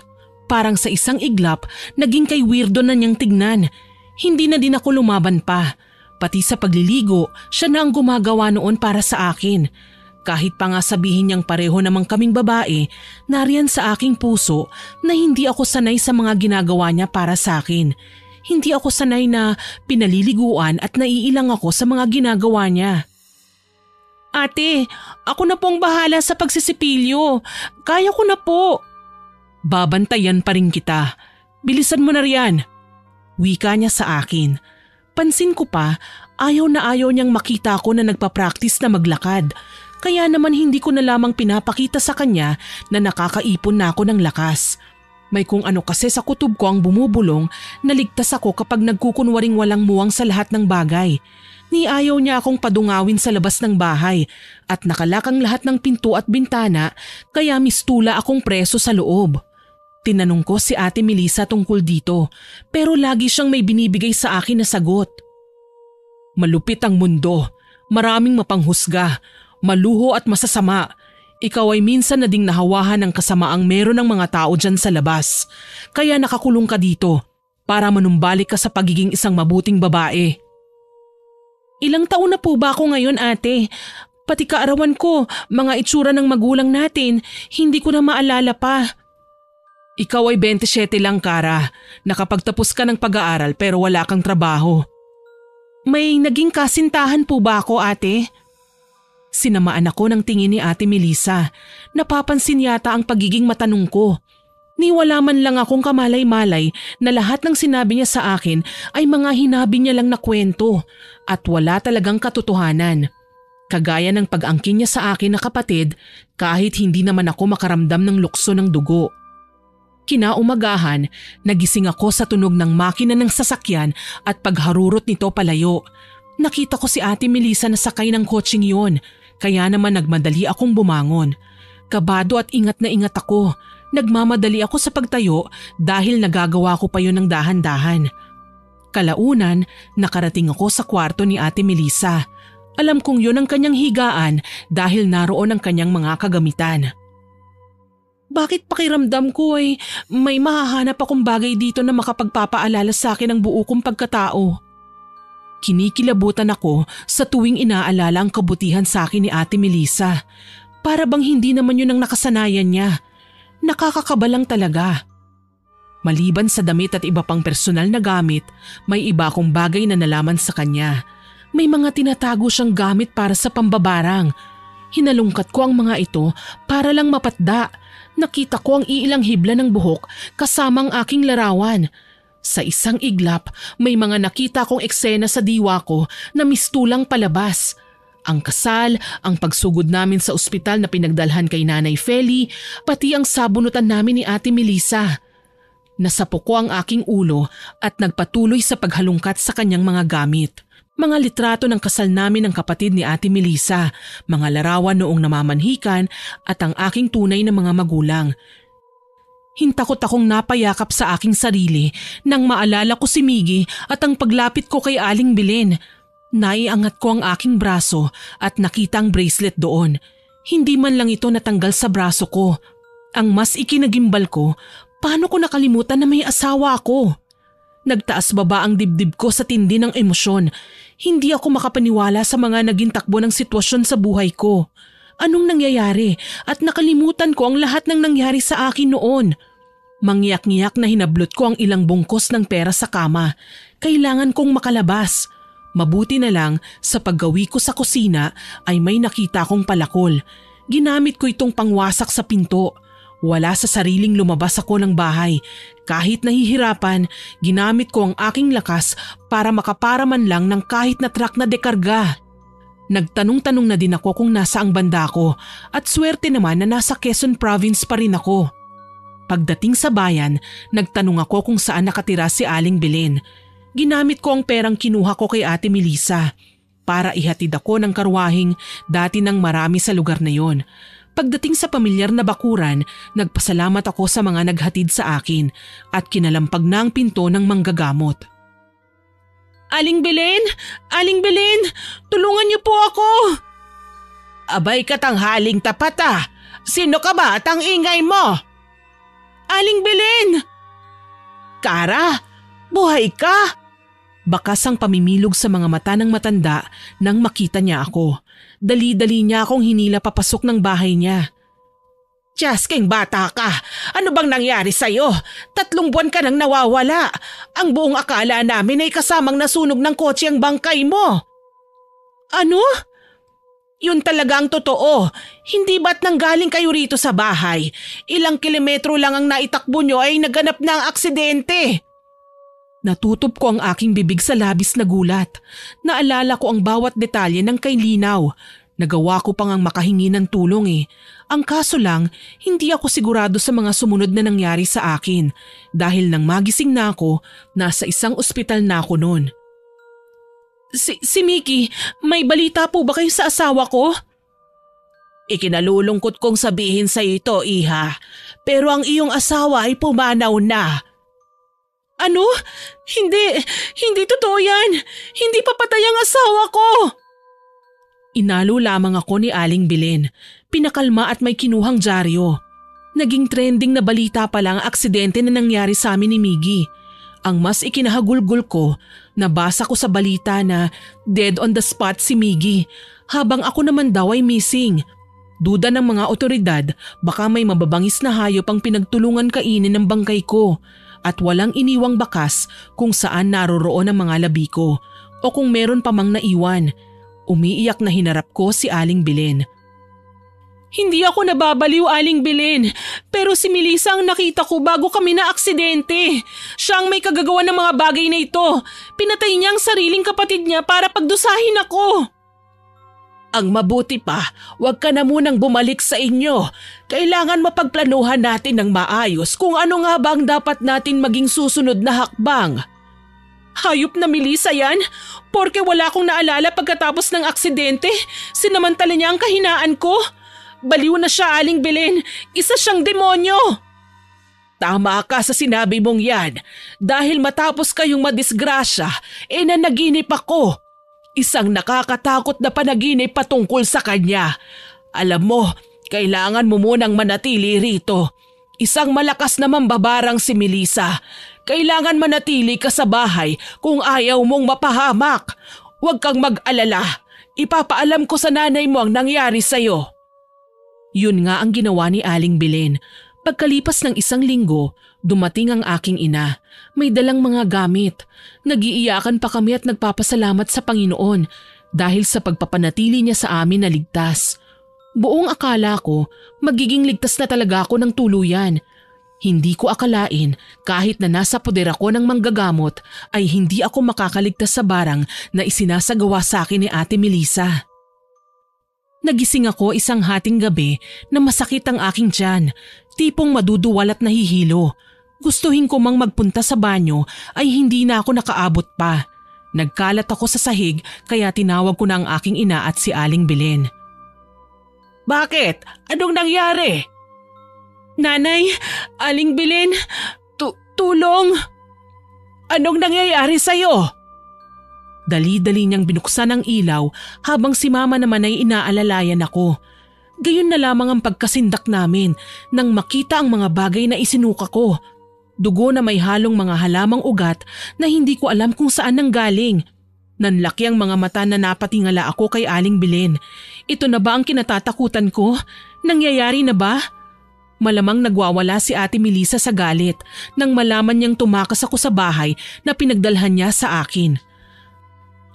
Parang sa isang iglap, naging kay weirdo na niyang tignan. Hindi na din ako lumaban pa. Pati sa pagliligo, siya na ang gumagawa noon para sa akin. Kahit pa nga sabihin niyang pareho namang kaming babae, nariyan sa aking puso na hindi ako sanay sa mga ginagawa niya para sa akin. Hindi ako sanay na pinaliliguan at naiilang ako sa mga ginagawa niya. Ate, ako na pong bahala sa pagsisipilyo. Kaya ko na po. Babantayan pa rin kita. Bilisan mo na riyan. Wika niya sa akin. Pansin ko pa, ayaw na ayaw niyang makita ko na nagpa-practice na maglakad. Kaya naman hindi ko na lamang pinapakita sa kanya na nakakaipon na ako ng lakas. May kung ano kasi sa kutob ko ang bumubulong na ligtas ako kapag nagkukunwaring walang muwang sa lahat ng bagay. Ni ayaw niya akong padungawin sa labas ng bahay at nakalakang lahat ng pinto at bintana kaya mistula akong preso sa loob. Tinanong ko si Ate Melissa tungkol dito pero lagi siyang may binibigay sa akin na sagot. Malupit ang mundo, maraming mapanghusga, maluho at masasama. Ikaw ay minsan na ding nahawahan ng kasamaang meron ng mga tao dyan sa labas. Kaya nakakulong ka dito para manumbalik ka sa pagiging isang mabuting babae. Ilang taon na po ba ako ngayon, ate? Pati kaarawan ko, mga itsura ng magulang natin, hindi ko na maalala pa. Ikaw ay 27 lang, Kara. Nakapagtapos ka ng pag-aaral pero wala kang trabaho. May naging kasintahan po ba ako, ate? Sinamaan ako ng tingin ni Ate Melissa. Napapansin yata ang pagiging matanong ko. Niwala man lang akong kamalay-malay na lahat ng sinabi niya sa akin ay mga hinabi niya lang na kwento at wala talagang katotohanan. Kagaya ng pag-angkin niya sa akin na kapatid kahit hindi naman ako makaramdam ng lukso ng dugo. Kinaumagahan, nagising ako sa tunog ng makina ng sasakyan at pagharurot nito palayo. Nakita ko si Ate Melissa na sakay ng kotseng yun, kaya naman nagmadali akong bumangon. Kabado at ingat na ingat ako. Nagmamadali ako sa pagtayo dahil nagagawa ko pa yun ng dahan-dahan. Kalaunan, nakarating ako sa kwarto ni Ate Melissa. Alam kong yun ang kanyang higaan dahil naroon ang kanyang mga kagamitan. Bakit pakiramdam ko ay may mahahanap akong bagay dito na makapagpapaalala sa akin ng buo kong pagkatao? Kinikilabutan ako sa tuwing inaalala ang kabutihan sa akin ni Ate Melissa. Para bang hindi naman yun ang nakasanayan niya. Nakakakabalang talaga. Maliban sa damit at iba pang personal na gamit, may iba akong bagay na nalaman sa kanya. May mga tinatago siyang gamit para sa pambabarang. Hinalungkat ko ang mga ito para lang mapatda. Nakita ko ang iilang hibla ng buhok kasama ang aking larawan. Sa isang iglap, may mga nakita kong eksena sa diwa ko na mistulang palabas. Ang kasal, ang pagsugod namin sa ospital na pinagdalhan kay Nanay Feli, pati ang sabunutan namin ni Ate Melissa. Nasapo ko ang aking ulo at nagpatuloy sa paghalungkat sa kanyang mga gamit. Mga litrato ng kasal namin ng kapatid ni Ate Melissa, mga larawan noong namamanhikan at ang aking tunay na mga magulang. Hintakot akong napayakap sa aking sarili nang maalala ko si Miggy at ang paglapit ko kay Aling Belen. Naiangat ko ang aking braso at nakita ang bracelet doon. Hindi man lang ito natanggal sa braso ko. Ang mas ikinagimbal ko, paano ko nakalimutan na may asawa ako? Nagtaas baba ang dibdib ko sa tindi ng emosyon. Hindi ako makapaniwala sa mga naging takbo ng sitwasyon sa buhay ko. Anong nangyayari at nakalimutan ko ang lahat ng nangyari sa akin noon. Mangyak-ngyak na hinablot ko ang ilang bungkos ng pera sa kama. Kailangan kong makalabas. Mabuti na lang sa paggawi ko sa kusina ay may nakita kong palakol. Ginamit ko itong pangwasak sa pinto. Wala sa sariling lumabas ako ng bahay. Kahit nahihirapan, ginamit ko ang aking lakas para makaparaman lang ng kahit na truck na dekarga. Nagtanong-tanong na din ako kung nasa ang banda ko at swerte naman na nasa Quezon Province pa rin ako. Pagdating sa bayan, nagtanong ako kung saan nakatira si Aling Belen. ginamit ko ang perang kinuha ko kay Ate Melissa para ihatid ako ng karwaheng dati ng marami sa lugar na yon. Pagdating sa pamilyar na bakuran, nagpasalamat ako sa mga naghatid sa akin at kinalampag na ang pinto ng manggagamot. Aling Belen! Aling Belen! Tulungan niyo po ako! Abay katanghaling tapat ah! Sino ka ba at ang ingay mo? Aling Belen! Kara! Buhay ka! Bakas ang pamimilog sa mga mata ng matanda nang makita niya ako. Dali-dali niya akong hinila papasok ng bahay niya. Jasking bata ka! Ano bang nangyari sa'yo? 3 buwan ka nang nawawala. Ang buong akala namin ay kasamang nasunog ng kotse ang bangkay mo. Ano? Yun talaga ang totoo. Hindi ba't nanggaling kayo rito sa bahay? Ilang kilometro lang ang naitakbo nyo ay naganap na ang aksidente. Natutup ko ang aking bibig sa labis na gulat. Naalala ko ang bawat detalye ng kay Linaw. Nagawa ko pang ang makahingi ng tulong eh. Ang kaso lang, hindi ako sigurado sa mga sumunod na nangyari sa akin dahil nang magising na ako, nasa isang ospital na ako noon. Si Mickey, may balita po ba kayo sa asawa ko? Ikinalulungkot kong sabihin sa ito, iha. Pero ang iyong asawa ay pumanaw na. Ano? Hindi totoo yan. Hindi papatay ang asawa ko. Inalo lamang ako ni Aling Belen. Pinakalma at may kinuhang dyaryo. Naging trending na balita pala ang aksidente na nangyari sa amin ni Miggy. Ang mas ikinahagulgul ko, nabasa ko sa balita na dead on the spot si Miggy, habang ako naman daw ay missing. Duda ng mga otoridad, baka may mababangis na hayop ang pinagtulungan kainin ng bangkay ko at walang iniwang bakas kung saan naroroon ang mga labi ko o kung meron pa mang naiwan. Umiiyak na hinarap ko si Aling Belen. Hindi ako nababaliw, Aling Belen, pero si Melissa ang nakita ko bago kami na aksidente. Siya ang may kagagawa ng mga bagay na ito. Pinatay niya ang sariling kapatid niya para pagdusahin ako. Ang mabuti pa, huwag ka na munang bumalik sa inyo. Kailangan mapagplanuhan natin ng maayos kung ano nga ba ang dapat natin maging susunod na hakbang. Hayop na Melissa yan? Porke wala akong naalala pagkatapos ng aksidente, sinamantala niya ang kahinaan ko. Baliw na siya, Aling Belen. Isa siyang demonyo. Tama ka sa sinabi mong yan. Dahil matapos kayong madisgrasya, nanaginip ako. Isang nakakatakot na panaginip patungkol sa kanya. Alam mo, kailangan mo munang manatili rito. Isang malakas na mambabarang si Melissa. Kailangan manatili ka sa bahay kung ayaw mong mapahamak. Huwag kang mag-alala. Ipapaalam ko sa nanay mo ang nangyari sa'yo. Yun nga ang ginawa ni Aling Belen. Pagkalipas ng 1 linggo, dumating ang aking ina. May dalang mga gamit. Nagiiyakan pa kami at nagpapasalamat sa Panginoon dahil sa pagpapanatili niya sa amin na ligtas. Buong akala ko, magiging ligtas na talaga ako ng tuluyan. Hindi ko akalain kahit na nasa poder ako ng manggagamot ay hindi ako makakaligtas sa barang na isinasagawa sa akin ni Ate Melissa. Nagising ako isang hating gabi na masakit ang aking tiyan, tipong maduduwal at nahihilo. Gustuhin ko mang magpunta sa banyo ay hindi na ako nakaabot pa. Nagkalat ako sa sahig kaya tinawag ko na ang aking ina at si Aling Belen. Bakit? Anong nangyari? Nanay, Aling Belen, tulong! Anong nangyayari sa'yo? Dali-dali niyang binuksan ang ilaw habang si mama naman ay inaalalayan ako. Gayon na lamang ang pagkasindak namin nang makita ang mga bagay na isinuka ko. Dugo na may halong mga halamang ugat na hindi ko alam kung saan nanggaling. Nanlaki ang mga mata na napatingala ako kay Aling Belen. Ito na ba ang kinatatakutan ko? Nangyayari na ba? Malamang nagwawala si Ate Melissa sa galit nang malaman niyang tumakas ako sa bahay na pinagdalhan niya sa akin.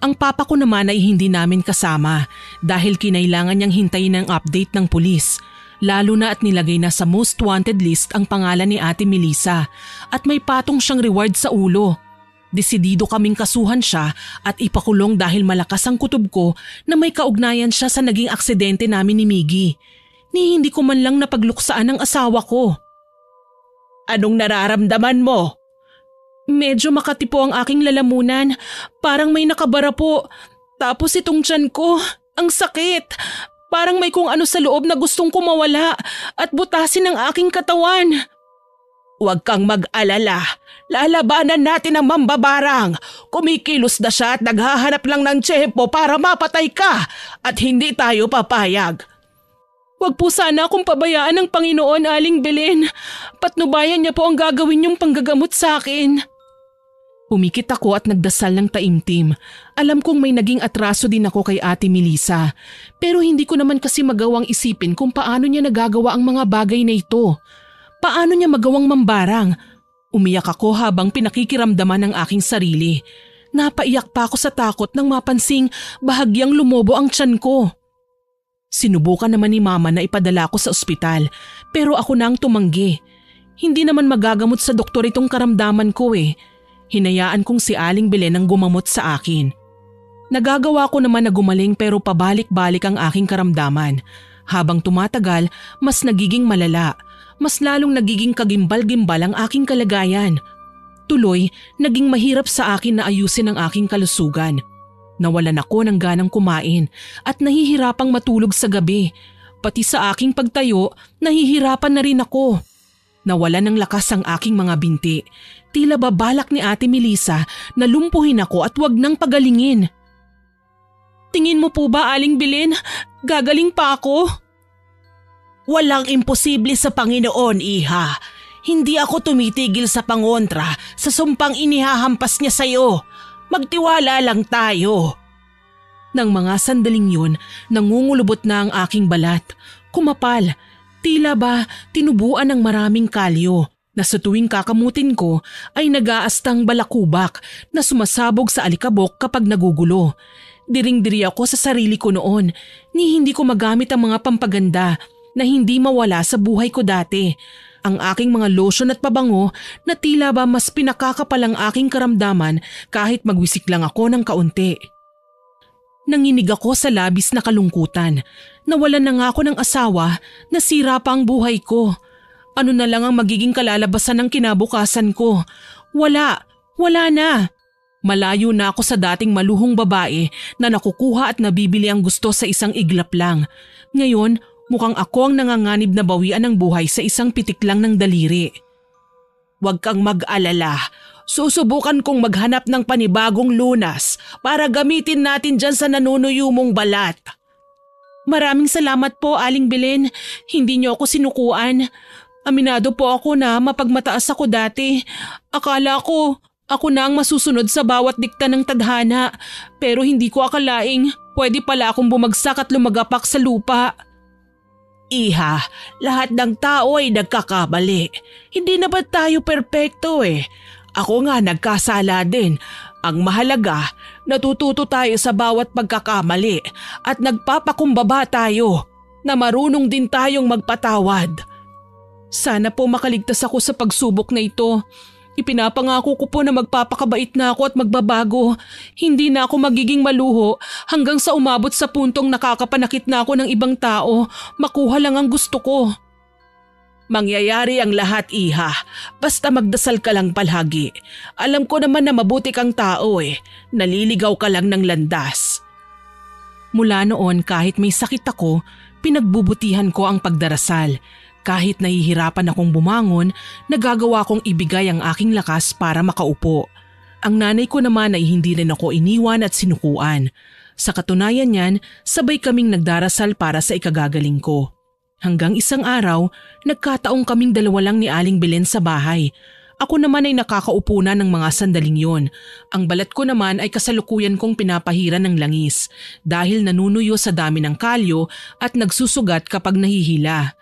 Ang papa ko naman ay hindi namin kasama dahil kinailangan niyang hintayin ang update ng pulis. Lalo na at nilagay na sa most wanted list ang pangalan ni Ate Melissa at may patong siyang reward sa ulo. Desidido kaming kasuhan siya at ipakulong dahil malakas ang kutob ko na may kaugnayan siya sa naging aksidente namin ni Miggy. Ni hindi ko man lang napagluksaan ang asawa ko. Anong nararamdaman mo? Medyo makati po ang aking lalamunan. Parang may nakabara po. Tapos itong tiyan ko, ang sakit. Parang may kung ano sa loob na gustong kumawala at butasin ang aking katawan. Huwag kang mag-alala. Lalabanan natin ang mambabarang. Kumikilos na siya at naghahanap lang ng tiyempo para mapatay ka at hindi tayo papayag. Huwag po sana akong pabayaan ng Panginoon, Aling Belen. Patnubayan niya po ang gagawin niyong panggagamot sa akin. Pumikit ako at nagdasal ng taimtim. Alam kong may naging atraso din ako kay Ate Melissa. Pero hindi ko naman kasi magawang isipin kung paano niya nagagawa ang mga bagay na ito. Paano niya magawang mambarang? Umiyak ako habang pinakikiramdaman ang aking sarili. Napaiyak pa ako sa takot nang mapansing bahagyang lumobo ang tiyan ko. Sinubukan naman ni Mama na ipadala ko sa ospital pero ako na ang tumanggi. Hindi naman magagamot sa doktor itong karamdaman ko eh. Hinayaan kong si Aling Belen ang gumamot sa akin. Nagagawa ko naman na gumaling pero pabalik-balik ang aking karamdaman. Habang tumatagal, mas nagiging malala. Mas lalong nagiging kagimbal-gimbal ang aking kalagayan. Tuloy, naging mahirap sa akin na ayusin ang aking kalusugan. Nawalan ako ng ganang kumain at nahihirapang matulog sa gabi. Pati sa aking pagtayo, nahihirapan na rin ako. Nawalan ng lakas ang aking mga binti. Tila babalak ni Ate Melissa na lumpuhin ako at wag nang pagalingin. Tingin mo po ba, Aling Belen, gagaling pa ako? Walang imposible sa Panginoon, Iha. Hindi ako tumitigil sa pangontra sa sumpang inihahampas niya sa'yo. Magtiwala lang tayo. Nang mga sandaling yun, nangungulubot na ang aking balat. Kumapal. Tila ba tinubuan ng maraming kalyo na sa tuwing kakamutin ko ay nag-aastang balakubak na sumasabog sa alikabok kapag nagugulo. Diring-diri ako sa sarili ko noon ni hindi ko magamit ang mga pampaganda na hindi mawala sa buhay ko dati. Ang aking mga lotion at pabango na tila ba mas pinakakapal ang aking karamdaman kahit magwisik lang ako ng kaunti. Nanginig ako sa labis na kalungkutan. Nawalan na nga ako ng asawa, nasira pa ang buhay ko. Ano na lang ang magiging kalalabasan ng kinabukasan ko? Wala na. Malayo na ako sa dating maluhong babae na nakukuha at nabibili ang gusto sa isang iglap lang. Ngayon, mukhang ako ang nanganganib na bawian ng buhay sa isang pitik lang ng daliri. Huwag kang mag-alala. Susubukan kong maghanap ng panibagong lunas para gamitin natin dyan sa nanunuyo mong balat. Maraming salamat po, Aling Belen. Hindi niyo ako sinukuan. Aminado po ako na mapagmataas ako dati. Akala ko ako na ang masusunod sa bawat dikta ng tadhana. Pero hindi ko akalaing pwede pala akong bumagsak at lumagapak sa lupa. Iha, lahat ng tao ay nagkakamali. Hindi na ba tayo perpekto eh? Ako nga nagkasala din. Ang mahalaga, natututo tayo sa bawat pagkakamali at nagpapakumbaba tayo na marunong din tayong magpatawad. Sana po makaligtas ako sa pagsubok na ito. Ipinapangako ko po na magpapakabait na ako at magbabago. Hindi na ako magiging maluho hanggang sa umabot sa puntong nakakapanakit na ako ng ibang tao. Makuha lang ang gusto ko. Mangyayari ang lahat, Iha. Basta magdasal ka lang palagi. Alam ko naman na mabuti kang tao eh. Naliligaw ka lang ng landas. Mula noon kahit may sakit ako, pinagbubutihan ko ang pagdarasal. Kahit nahihirapan akong bumangon, nagagawa kong ibigay ang aking lakas para makaupo. Ang nanay ko naman ay hindi rin ako iniwan at sinukuan. Sa katunayan niyan, sabay kaming nagdarasal para sa ikagagaling ko. Hanggang isang araw, nagkataong kaming dalawa lang ni Aling Belen sa bahay. Ako naman ay nakakaupo na ng mga sandaling yon. Ang balat ko naman ay kasalukuyan kong pinapahiran ng langis dahil nanunuyo sa dami ng kalyo at nagsusugat kapag nahihila.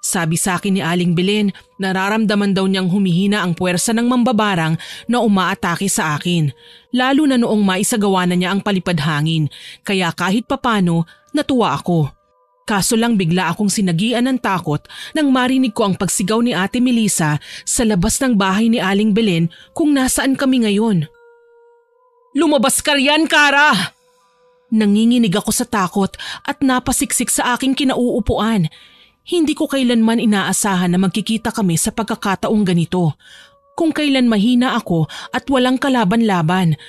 Sabi sa akin ni Aling Belen, nararamdaman daw niyang humihina ang puwersa ng mambabarang na umaatake sa akin. Lalo na noong maisagawa na niya ang palipad hangin, kaya kahit papano natuwa ako. Kaso lang bigla akong sinagian ng takot nang marinig ko ang pagsigaw ni Ate Melissa sa labas ng bahay ni Aling Belen kung nasaan kami ngayon. Lumabas ka riyan, Kara! Nanginginig ako sa takot at napasiksik sa aking kinauupuan. Hindi ko kailanman inaasahan na magkikita kami sa pagkakataong ganito. kung kailan mahina ako at walang kalaban-laban.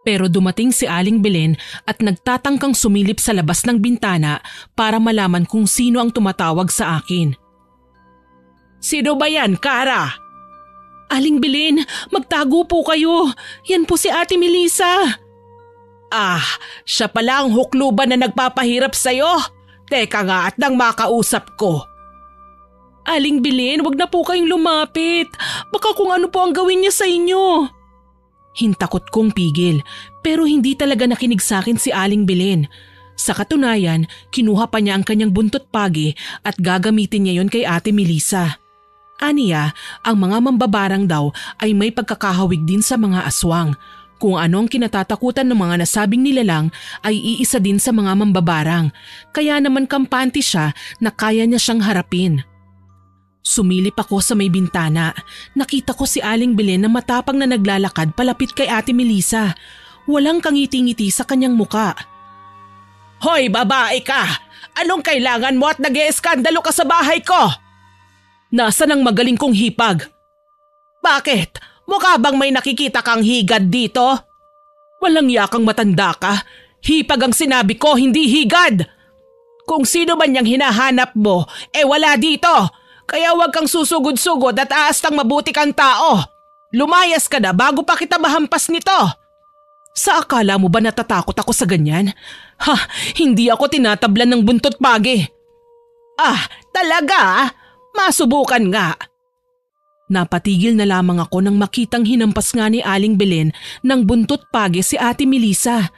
Pero dumating si Aling Belen at nagtatangkang sumilip sa labas ng bintana para malaman kung sino ang tumatawag sa akin. "Sino ba yan, Kara?" "Aling Belen, magtago po kayo. Yan po si Ate Melissa." "Ah, siya pala ang hukluban na nagpapahirap sa'yo. Teka nga at nang makausap ko." "Aling Belen, wag na po kayong lumapit. Baka kung ano po ang gawin niya sa inyo." Hintakot kong pigil pero hindi talaga nakinig sa akin si Aling Belen. Sa katunayan, kinuha pa niya ang kanyang buntot pagi at gagamitin niya yon kay Ate Melissa. Aniya, ang mga mambabarang daw ay may pagkakahawig din sa mga aswang. Kung anong kinatatakutan ng mga nasabing nilalang ay iisa din sa mga mambabarang. Kaya naman kampante siya na kaya niya siyang harapin. Sumilip ako sa may bintana. Nakita ko si Aling Belen na matapang na naglalakad palapit kay Ate Melissa. Walang kangiti-ngiti sa kanyang muka. "Hoy, babae ka! Anong kailangan mo at nag-ieskandalo ka sa bahay ko?" "Nasaan ang magaling kong hipag?" "Bakit? Mukha bang may nakikita kang higad dito?" "Walang yakang matanda ka. Hipag ang sinabi ko, hindi higad." "Kung sino man yang hinahanap mo, wala dito. Kaya huwag kang susugod-sugod at aastang mabuti kang tao. Lumayas ka na bago pa kita mahampas nito." "Sa akala mo ba natatakot ako sa ganyan? Hindi ako tinatablan ng buntot pagi." "Ah, talaga? Masubukan nga." Napatigil na lamang ako nang makitang hinampas nga ni Aling Belen ng buntot pagi si Ate Melissa.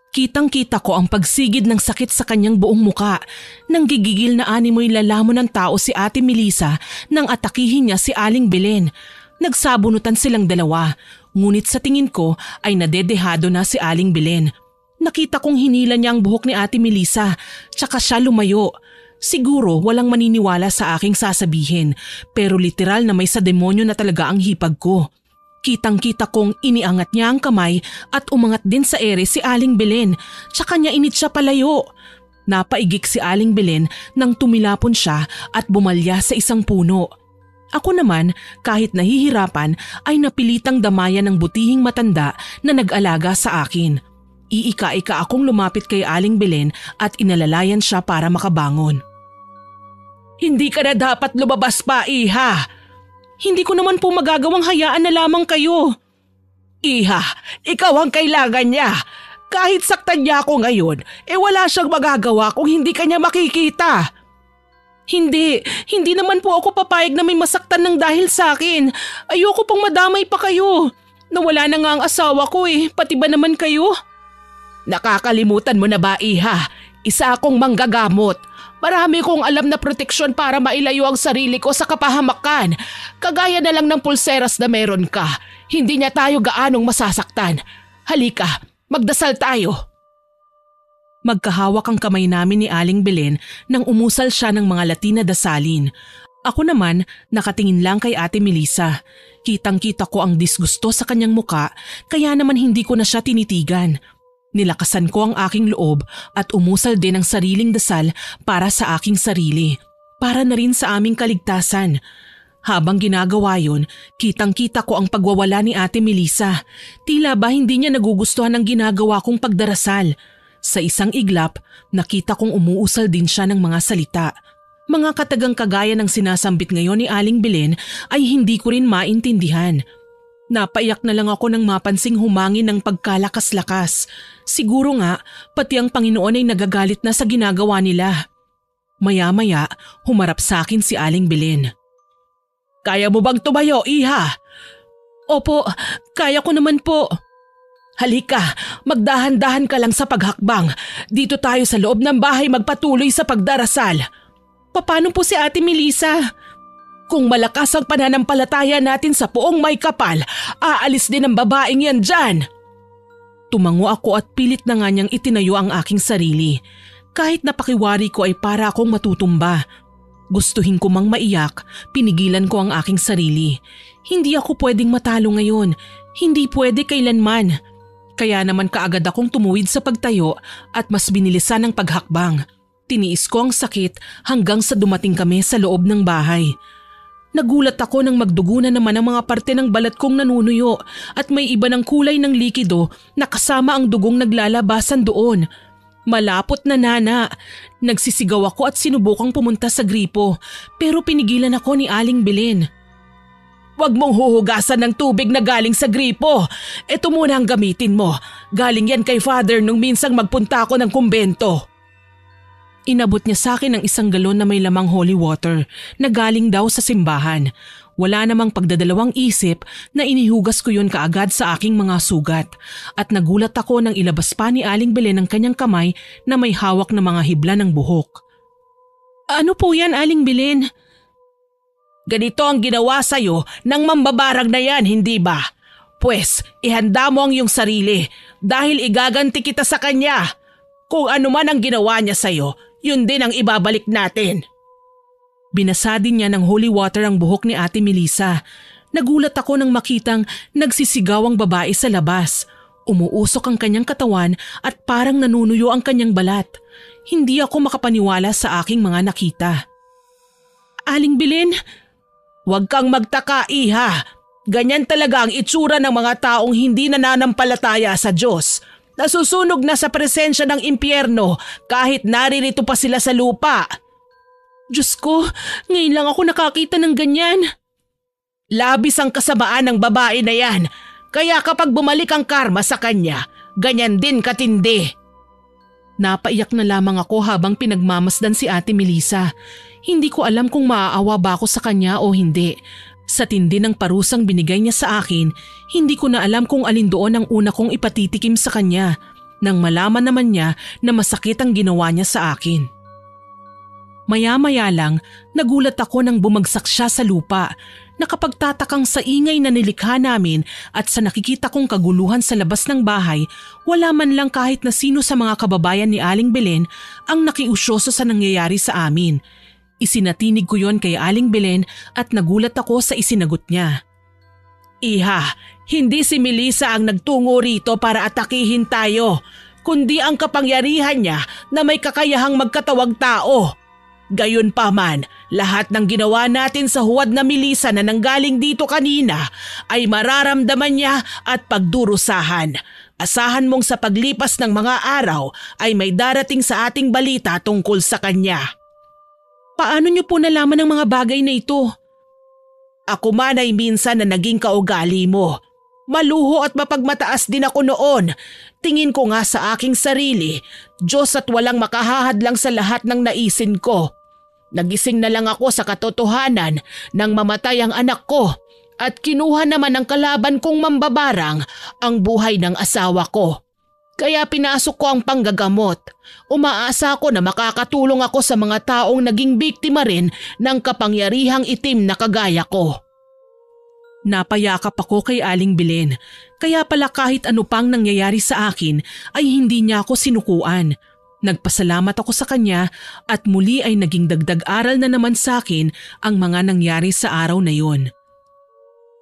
Kitang-kita ko ang pagsigid ng sakit sa kanyang buong muka. Nang gigigil na animoy lalamon ng tao si Ate Melissa nang atakihin niya si Aling Belen. Nagsabunutan silang dalawa, ngunit sa tingin ko ay nadedehado na si Aling Belen. Nakita kong hinila niya ang buhok ni Ate Melissa, tsaka siya lumayo. Siguro walang maniniwala sa aking sasabihin, pero literal na may sa demonyo na talaga ang hipag ko. Kitang-kita kong iniangat niya ang kamay at umangat din sa ere si Aling Belen, tsaka niya init siya palayo. Napaigik si Aling Belen nang tumilapon siya at bumalya sa isang puno. Ako naman, kahit nahihirapan, ay napilitang damayan ng butihing matanda na nag-alaga sa akin. Iika-ika akong lumapit kay Aling Belen at inalalayan siya para makabangon. "Hindi ka na dapat lumabas pa, Iha." "Hindi ko naman po magagawang hayaan na lamang kayo." "Iha, ikaw ang kailangan niya. Kahit saktan niya ako ngayon, wala siyang magagawa kung hindi ka niya makikita." Hindi naman po ako papayag na may masaktan ng dahil sa akin. Ayoko pang madamay pa kayo. Nawala na nga ang asawa ko pati ba naman kayo? "Nakakalimutan mo na ba, Iha? Isa akong manggagamot. Marami kong alam na proteksyon para mailayo ang sarili ko sa kapahamakan. Kagaya na lang ng pulseras na meron ka. Hindi niya tayo gaanong masasaktan. Halika, magdasal tayo." Magkahawak ang kamay namin ni Aling Belen nang umusal siya ng mga Latina dasalin. Ako naman nakatingin lang kay Ate Melissa. Kitang-kita ko ang disgusto sa kanyang muka, kaya naman hindi ko na siya tinitigan. Nilakasan ko ang aking loob at umusal din ang sariling dasal para sa aking sarili. Para na rin sa aming kaligtasan. Habang ginagawa yon, kitang-kita ko ang pagwawala ni Ate Melissa. Tila ba hindi niya nagugustuhan ang ginagawa kong pagdarasal. Sa isang iglap, nakita kong umuusal din siya ng mga salita. Mga katagang kagaya ng sinasambit ngayon ni Aling Belen ay hindi ko rin maintindihan. Napaiyak na lang ako nang mapansing humangin ng pagkalakas-lakas. Siguro nga, pati ang Panginoon ay nagagalit na sa ginagawa nila. Maya-maya, humarap sa akin si Aling Belen. "Kaya mo bang tumayo, Iha?" "Opo, kaya ko naman po." "Halika, magdahan-dahan ka lang sa paghakbang. Dito tayo sa loob ng bahay magpatuloy sa pagdarasal." "Paano po si Ate Melissa?" "Kung malakas ang pananampalataya natin sa Poong May Kapal, aalis din ang babaeng yan dyan." Tumango ako at pilit na nga niyang itinayo ang aking sarili. Kahit napakiwari ko ay para akong matutumba. Gustuhin ko mang maiyak, pinigilan ko ang aking sarili. Hindi ako pwedeng matalo ngayon. Hindi pwede kailanman. Kaya naman kaagad akong tumuwid sa pagtayo at mas binilisan ang paghakbang. Tiniis ko ang sakit hanggang sa dumating kami sa loob ng bahay. Nagulat ako nang magdugo na naman ang mga parte ng balat kong nanunuyo at may iba ng kulay ng likido na kasama ang dugong naglalabasan doon. Malapot na nana. Nagsisigaw ako at sinubukang pumunta sa gripo pero pinigilan ako ni Aling Belen. Huwag mong huhugasan ng tubig na galing sa gripo. Ito muna ang gamitin mo. Galing yan kay Father nung minsang magpunta ako ng kumbento. Inabot niya sa akin ang isang galon na may lamang holy water na galing daw sa simbahan. Wala namang pagdadalawang isip na inihugas ko yun kaagad sa aking mga sugat. At nagulat ako nang ilabas pa ni Aling Belen ang kanyang kamay na may hawak na mga hibla ng buhok. Ano po yan, Aling Belen? Ganito ang ginawa sa'yo ng mambabarang na yan, hindi ba? Pwes, ihanda mo ang iyong sarili dahil igaganti kita sa kanya. Kung ano man ang ginawa niya sa'yo, yun din ang ibabalik natin. Binasa din niya ng holy water ang buhok ni Ate Melissa. Nagulat ako nang makitang nagsisigaw ang babae sa labas. Umuusok ang kanyang katawan at parang nanunuyo ang kanyang balat. Hindi ako makapaniwala sa aking mga nakita. Aling Belen, huwag kang magtaka, iha. Ganyan talaga ang itsura ng mga taong hindi nananampalataya sa Diyos. Nasusunog na sa presensya ng impyerno kahit naririto pa sila sa lupa. Diyos ko, ngayon lang ako nakakita ng ganyan. Labis ang kasamaan ng babae na yan, kaya kapag bumalik ang karma sa kanya, ganyan din katindi. Napaiyak na lamang ako habang pinagmamasdan si Ate Melissa. Hindi ko alam kung maaawa ba ako sa kanya o hindi. Sa tindi ng parusang binigay niya sa akin, hindi ko na alam kung alin doon ang una kong ipatitikim sa kanya nang malaman naman niya na masakit ang ginawa niya sa akin. Maya-maya lang, nagulat ako nang bumagsak siya sa lupa. Nakapagtatakang sa ingay na nilikha namin at sa nakikita kong kaguluhan sa labas ng bahay, wala man lang kahit na sino sa mga kababayan ni Aling Belen ang nakiusyoso sa nangyayari sa amin. Isinatinig ko yon kay Aling Belen at nagulat ako sa isinagot niya. Iha, hindi si Melissa ang nagtungo rito para atakihin tayo, kundi ang kapangyarihan niya na may kakayahang magkatawag tao. Gayunpaman, lahat ng ginawa natin sa huwad na Melissa na nanggaling dito kanina ay mararamdaman niya at pagdurusahan. Asahan mong sa paglipas ng mga araw ay may darating sa ating balita tungkol sa kanya. Paano niyo po nalaman ang mga bagay na ito? Ako man ay minsan na naging kaugali mo. Maluho at mapagmataas din ako noon. Tingin ko nga sa aking sarili, Diyos at walang makahahadlang sa lahat ng naisin ko. Nagising na lang ako sa katotohanan nang mamatay ang anak ko at kinuha naman ng kalaban kong mambabarang ang buhay ng asawa ko. Kaya pinasok ko ang panggagamot. Umaasa ako na makakatulong ako sa mga taong naging biktima rin ng kapangyarihang itim na kagaya ko. Napayakap ako kay Aling Belen, kaya pala kahit ano pang nangyayari sa akin ay hindi niya ako sinukuan. Nagpasalamat ako sa kanya at muli ay naging dagdag aral na naman sa akin ang mga nangyari sa araw na yon.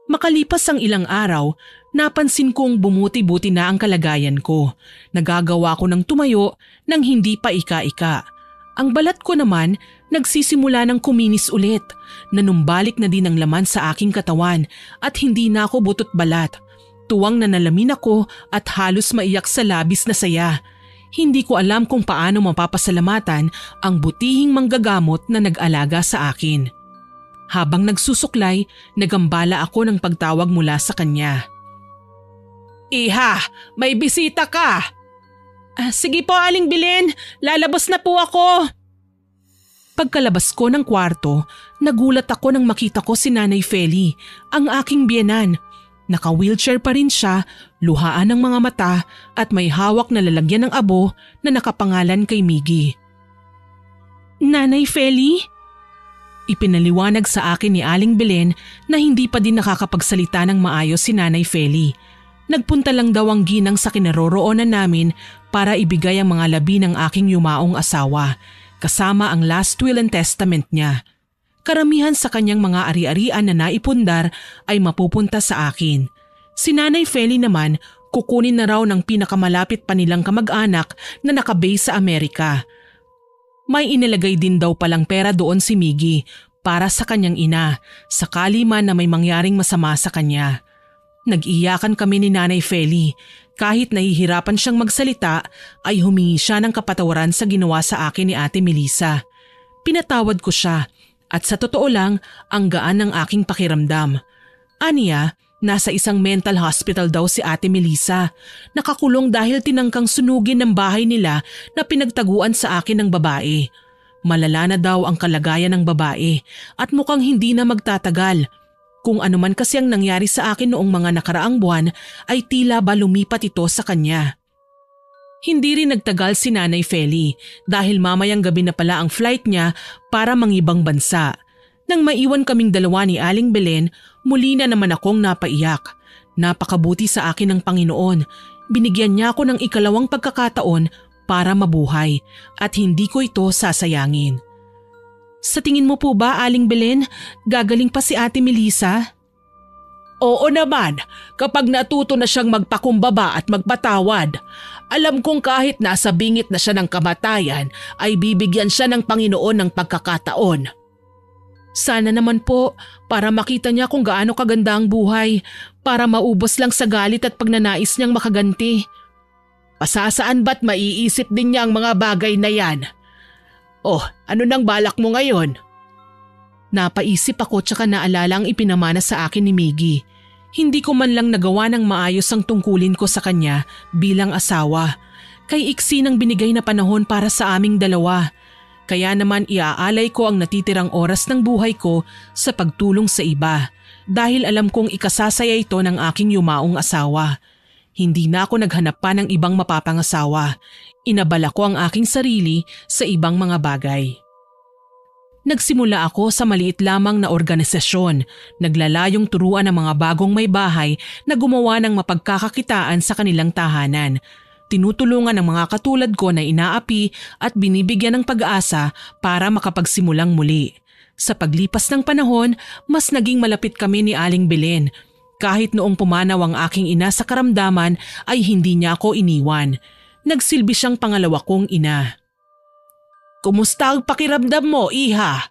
Makalipas ang ilang araw, napansin kong bumuti-buti na ang kalagayan ko. Nagagawa ko ng tumayo nang hindi pa ika-ika. Ang balat ko naman nagsisimula ng kuminis ulit. Nanumbalik na din ang laman sa aking katawan at hindi na ako butot balat. Tuwang na nalamin ako at halos maiyak sa labis na saya. Hindi ko alam kung paano mapapasalamatan ang butihing manggagamot na nag-alaga sa akin. Habang nagsusuklay, nagambala ako ng pagtawag mula sa kanya. Iha, may bisita ka! Sige po, Aling Belen, lalabas na po ako. Pagkalabas ko ng kwarto, nagulat ako nang makita ko si Nanay Feli, ang aking biyenan. Naka-wheelchair pa rin siya, luhaan ng mga mata at may hawak na lalagyan ng abo na nakapangalan kay Miggy. Nanay Feli? Ipinaliwanag sa akin ni Aling Belen na hindi pa din nakakapagsalita ng maayos si Nanay Feli. Nagpunta lang daw ang ginang sa kinaroroonan namin para ibigay ang mga labi ng aking yumaong asawa, kasama ang last will and testament niya. Karamihan sa kanyang mga ari-arian na naipundar ay mapupunta sa akin. Si Nanay Feli naman kukunin na raw ng pinakamalapit pa nilang kamag-anak na nakabase sa Amerika. May inilagay din daw palang pera doon si Miggy para sa kanyang ina sakali man na may mangyaring masama sa kanya. Nag-iyakan kami ni Nanay Feli. Kahit nahihirapan siyang magsalita ay humingi siya ng kapatawaran sa ginawa sa akin ni Ate Melissa. Pinatawad ko siya at sa totoo lang ang gaan ng aking pakiramdam. Aniya, nasa isang mental hospital daw si Ate Melissa. Nakakulong dahil tinangkang sunugin ng bahay nila na pinagtaguan sa akin ng babae. Malala na daw ang kalagayan ng babae at mukhang hindi na magtatagal. Kung ano man kasi ang nangyari sa akin noong mga nakaraang buwan ay tila ba lumipat ito sa kanya. Hindi rin nagtagal si Nanay Feli dahil mamayang gabi na pala ang flight niya para mangibang bansa. Nang maiwan kaming dalawa ni Aling Belen, muli na naman akong napaiyak. Napakabuti sa akin ng Panginoon. Binigyan niya ako ng ikalawang pagkakataon para mabuhay at hindi ko ito sasayangin. Sa tingin mo po ba, Aling Belen, gagaling pa si Ate Melissa? Oo naman, kapag natuto na siyang magpakumbaba at magpatawad. Alam kong kahit nasa bingit na siya ng kamatayan ay bibigyan siya ng Panginoon ng pagkakataon. Sana naman po para makita niya kung gaano kaganda ang buhay, para maubos lang sa galit at pagnanais niyang makaganti. Pasasaan ba't maiisip din niya ang mga bagay na yan? Oh, ano nang balak mo ngayon? Napaisip ako tsaka naalala ang ipinamana sa akin ni Miggy. Hindi ko man lang nagawa ng maayos ang tungkulin ko sa kanya bilang asawa. Kay iksi ng binigay na panahon para sa aming dalawa. Kaya naman iaalay ko ang natitirang oras ng buhay ko sa pagtulong sa iba. Dahil alam kong ikasasaya ito ng aking yumaong asawa. Hindi na ako naghanap pa ng ibang mapapangasawa. Inabala ko ang aking sarili sa ibang mga bagay. Nagsimula ako sa maliit lamang na organisasyon, naglalayong turuan ng mga bagong may bahay na gumawa ng mapagkakakitaan sa kanilang tahanan. Tinutulungan ang mga katulad ko na inaapi at binibigyan ng pag-asa para makapagsimulang muli. Sa paglipas ng panahon, mas naging malapit kami ni Aling Belen. Kahit noong pumanaw ang aking ina sa karamdaman ay hindi niya ako iniwan. Nagsilbi siyang pangalawa kong ina. Kumusta ang pakiramdam mo, iha?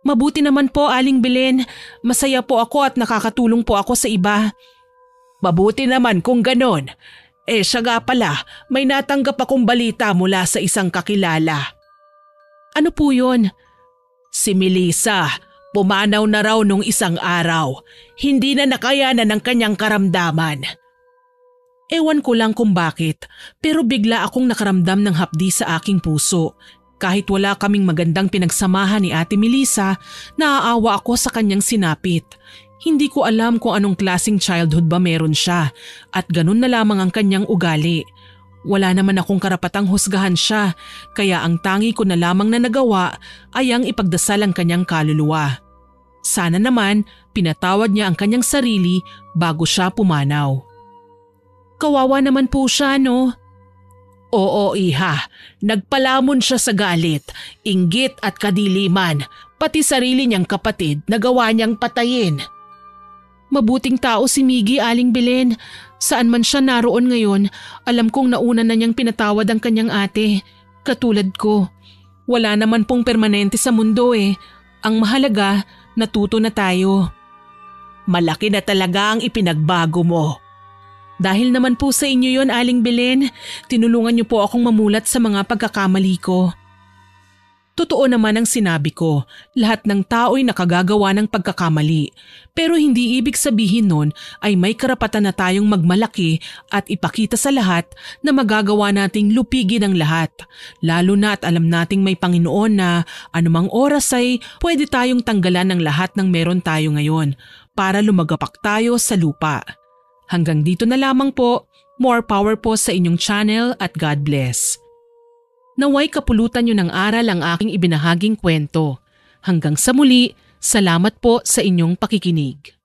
Mabuti naman po, Aling Belen. Masaya po ako at nakakatulong po ako sa iba. Mabuti naman kung ganon. Siya nga pala, may natanggap akong balita mula sa isang kakilala. Ano po yun? Si Melissa, pumanaw na raw nung isang araw. Hindi na nakayanan ng kanyang karamdaman. Ewan ko lang kung bakit, pero bigla akong nakaramdam ng hapdi sa aking puso. Kahit wala kaming magandang pinagsamahan ni Ate Melissa, naaawa ako sa kanyang sinapit. Hindi ko alam kung anong klaseng childhood ba meron siya at ganun na lamang ang kanyang ugali. Wala naman akong karapatang husgahan siya, kaya ang tangi ko na lamang na nagawa ay ang ipagdasal ang kanyang kaluluwa. Sana naman pinatawad niya ang kanyang sarili bago siya pumanaw. Kawawa naman po siya, no? Oo, iha. Nagpalamon siya sa galit, inggit at kadiliman, pati sarili niyang kapatid nagawa niyang patayin. Mabuting tao si Miggy, Aling Belen. Saan man siya naroon ngayon, alam kong nauna na niyang pinatawad ang kanyang ate. Katulad ko. Wala naman pong permanente sa mundo eh. Ang mahalaga, natuto na tayo. Malaki na talaga ang ipinagbago mo. Dahil naman po sa inyo yon, Aling Belen, tinulungan niyo po akong mamulat sa mga pagkakamali ko. Totoo naman ang sinabi ko, lahat ng tao'y nakagagawa ng pagkakamali. Pero hindi ibig sabihin nun ay may karapatan na tayong magmalaki at ipakita sa lahat na magagawa nating lupigin ang lahat. Lalo na at alam nating may Panginoon na anumang oras ay pwede tayong tanggalan ng lahat ng meron tayo ngayon para lumagapak tayo sa lupa. Hanggang dito na lamang po, more power po sa inyong channel at God bless. Naway kapulutan nyo ng aral ang aking ibinahaging kwento. Hanggang sa muli, salamat po sa inyong pakikinig.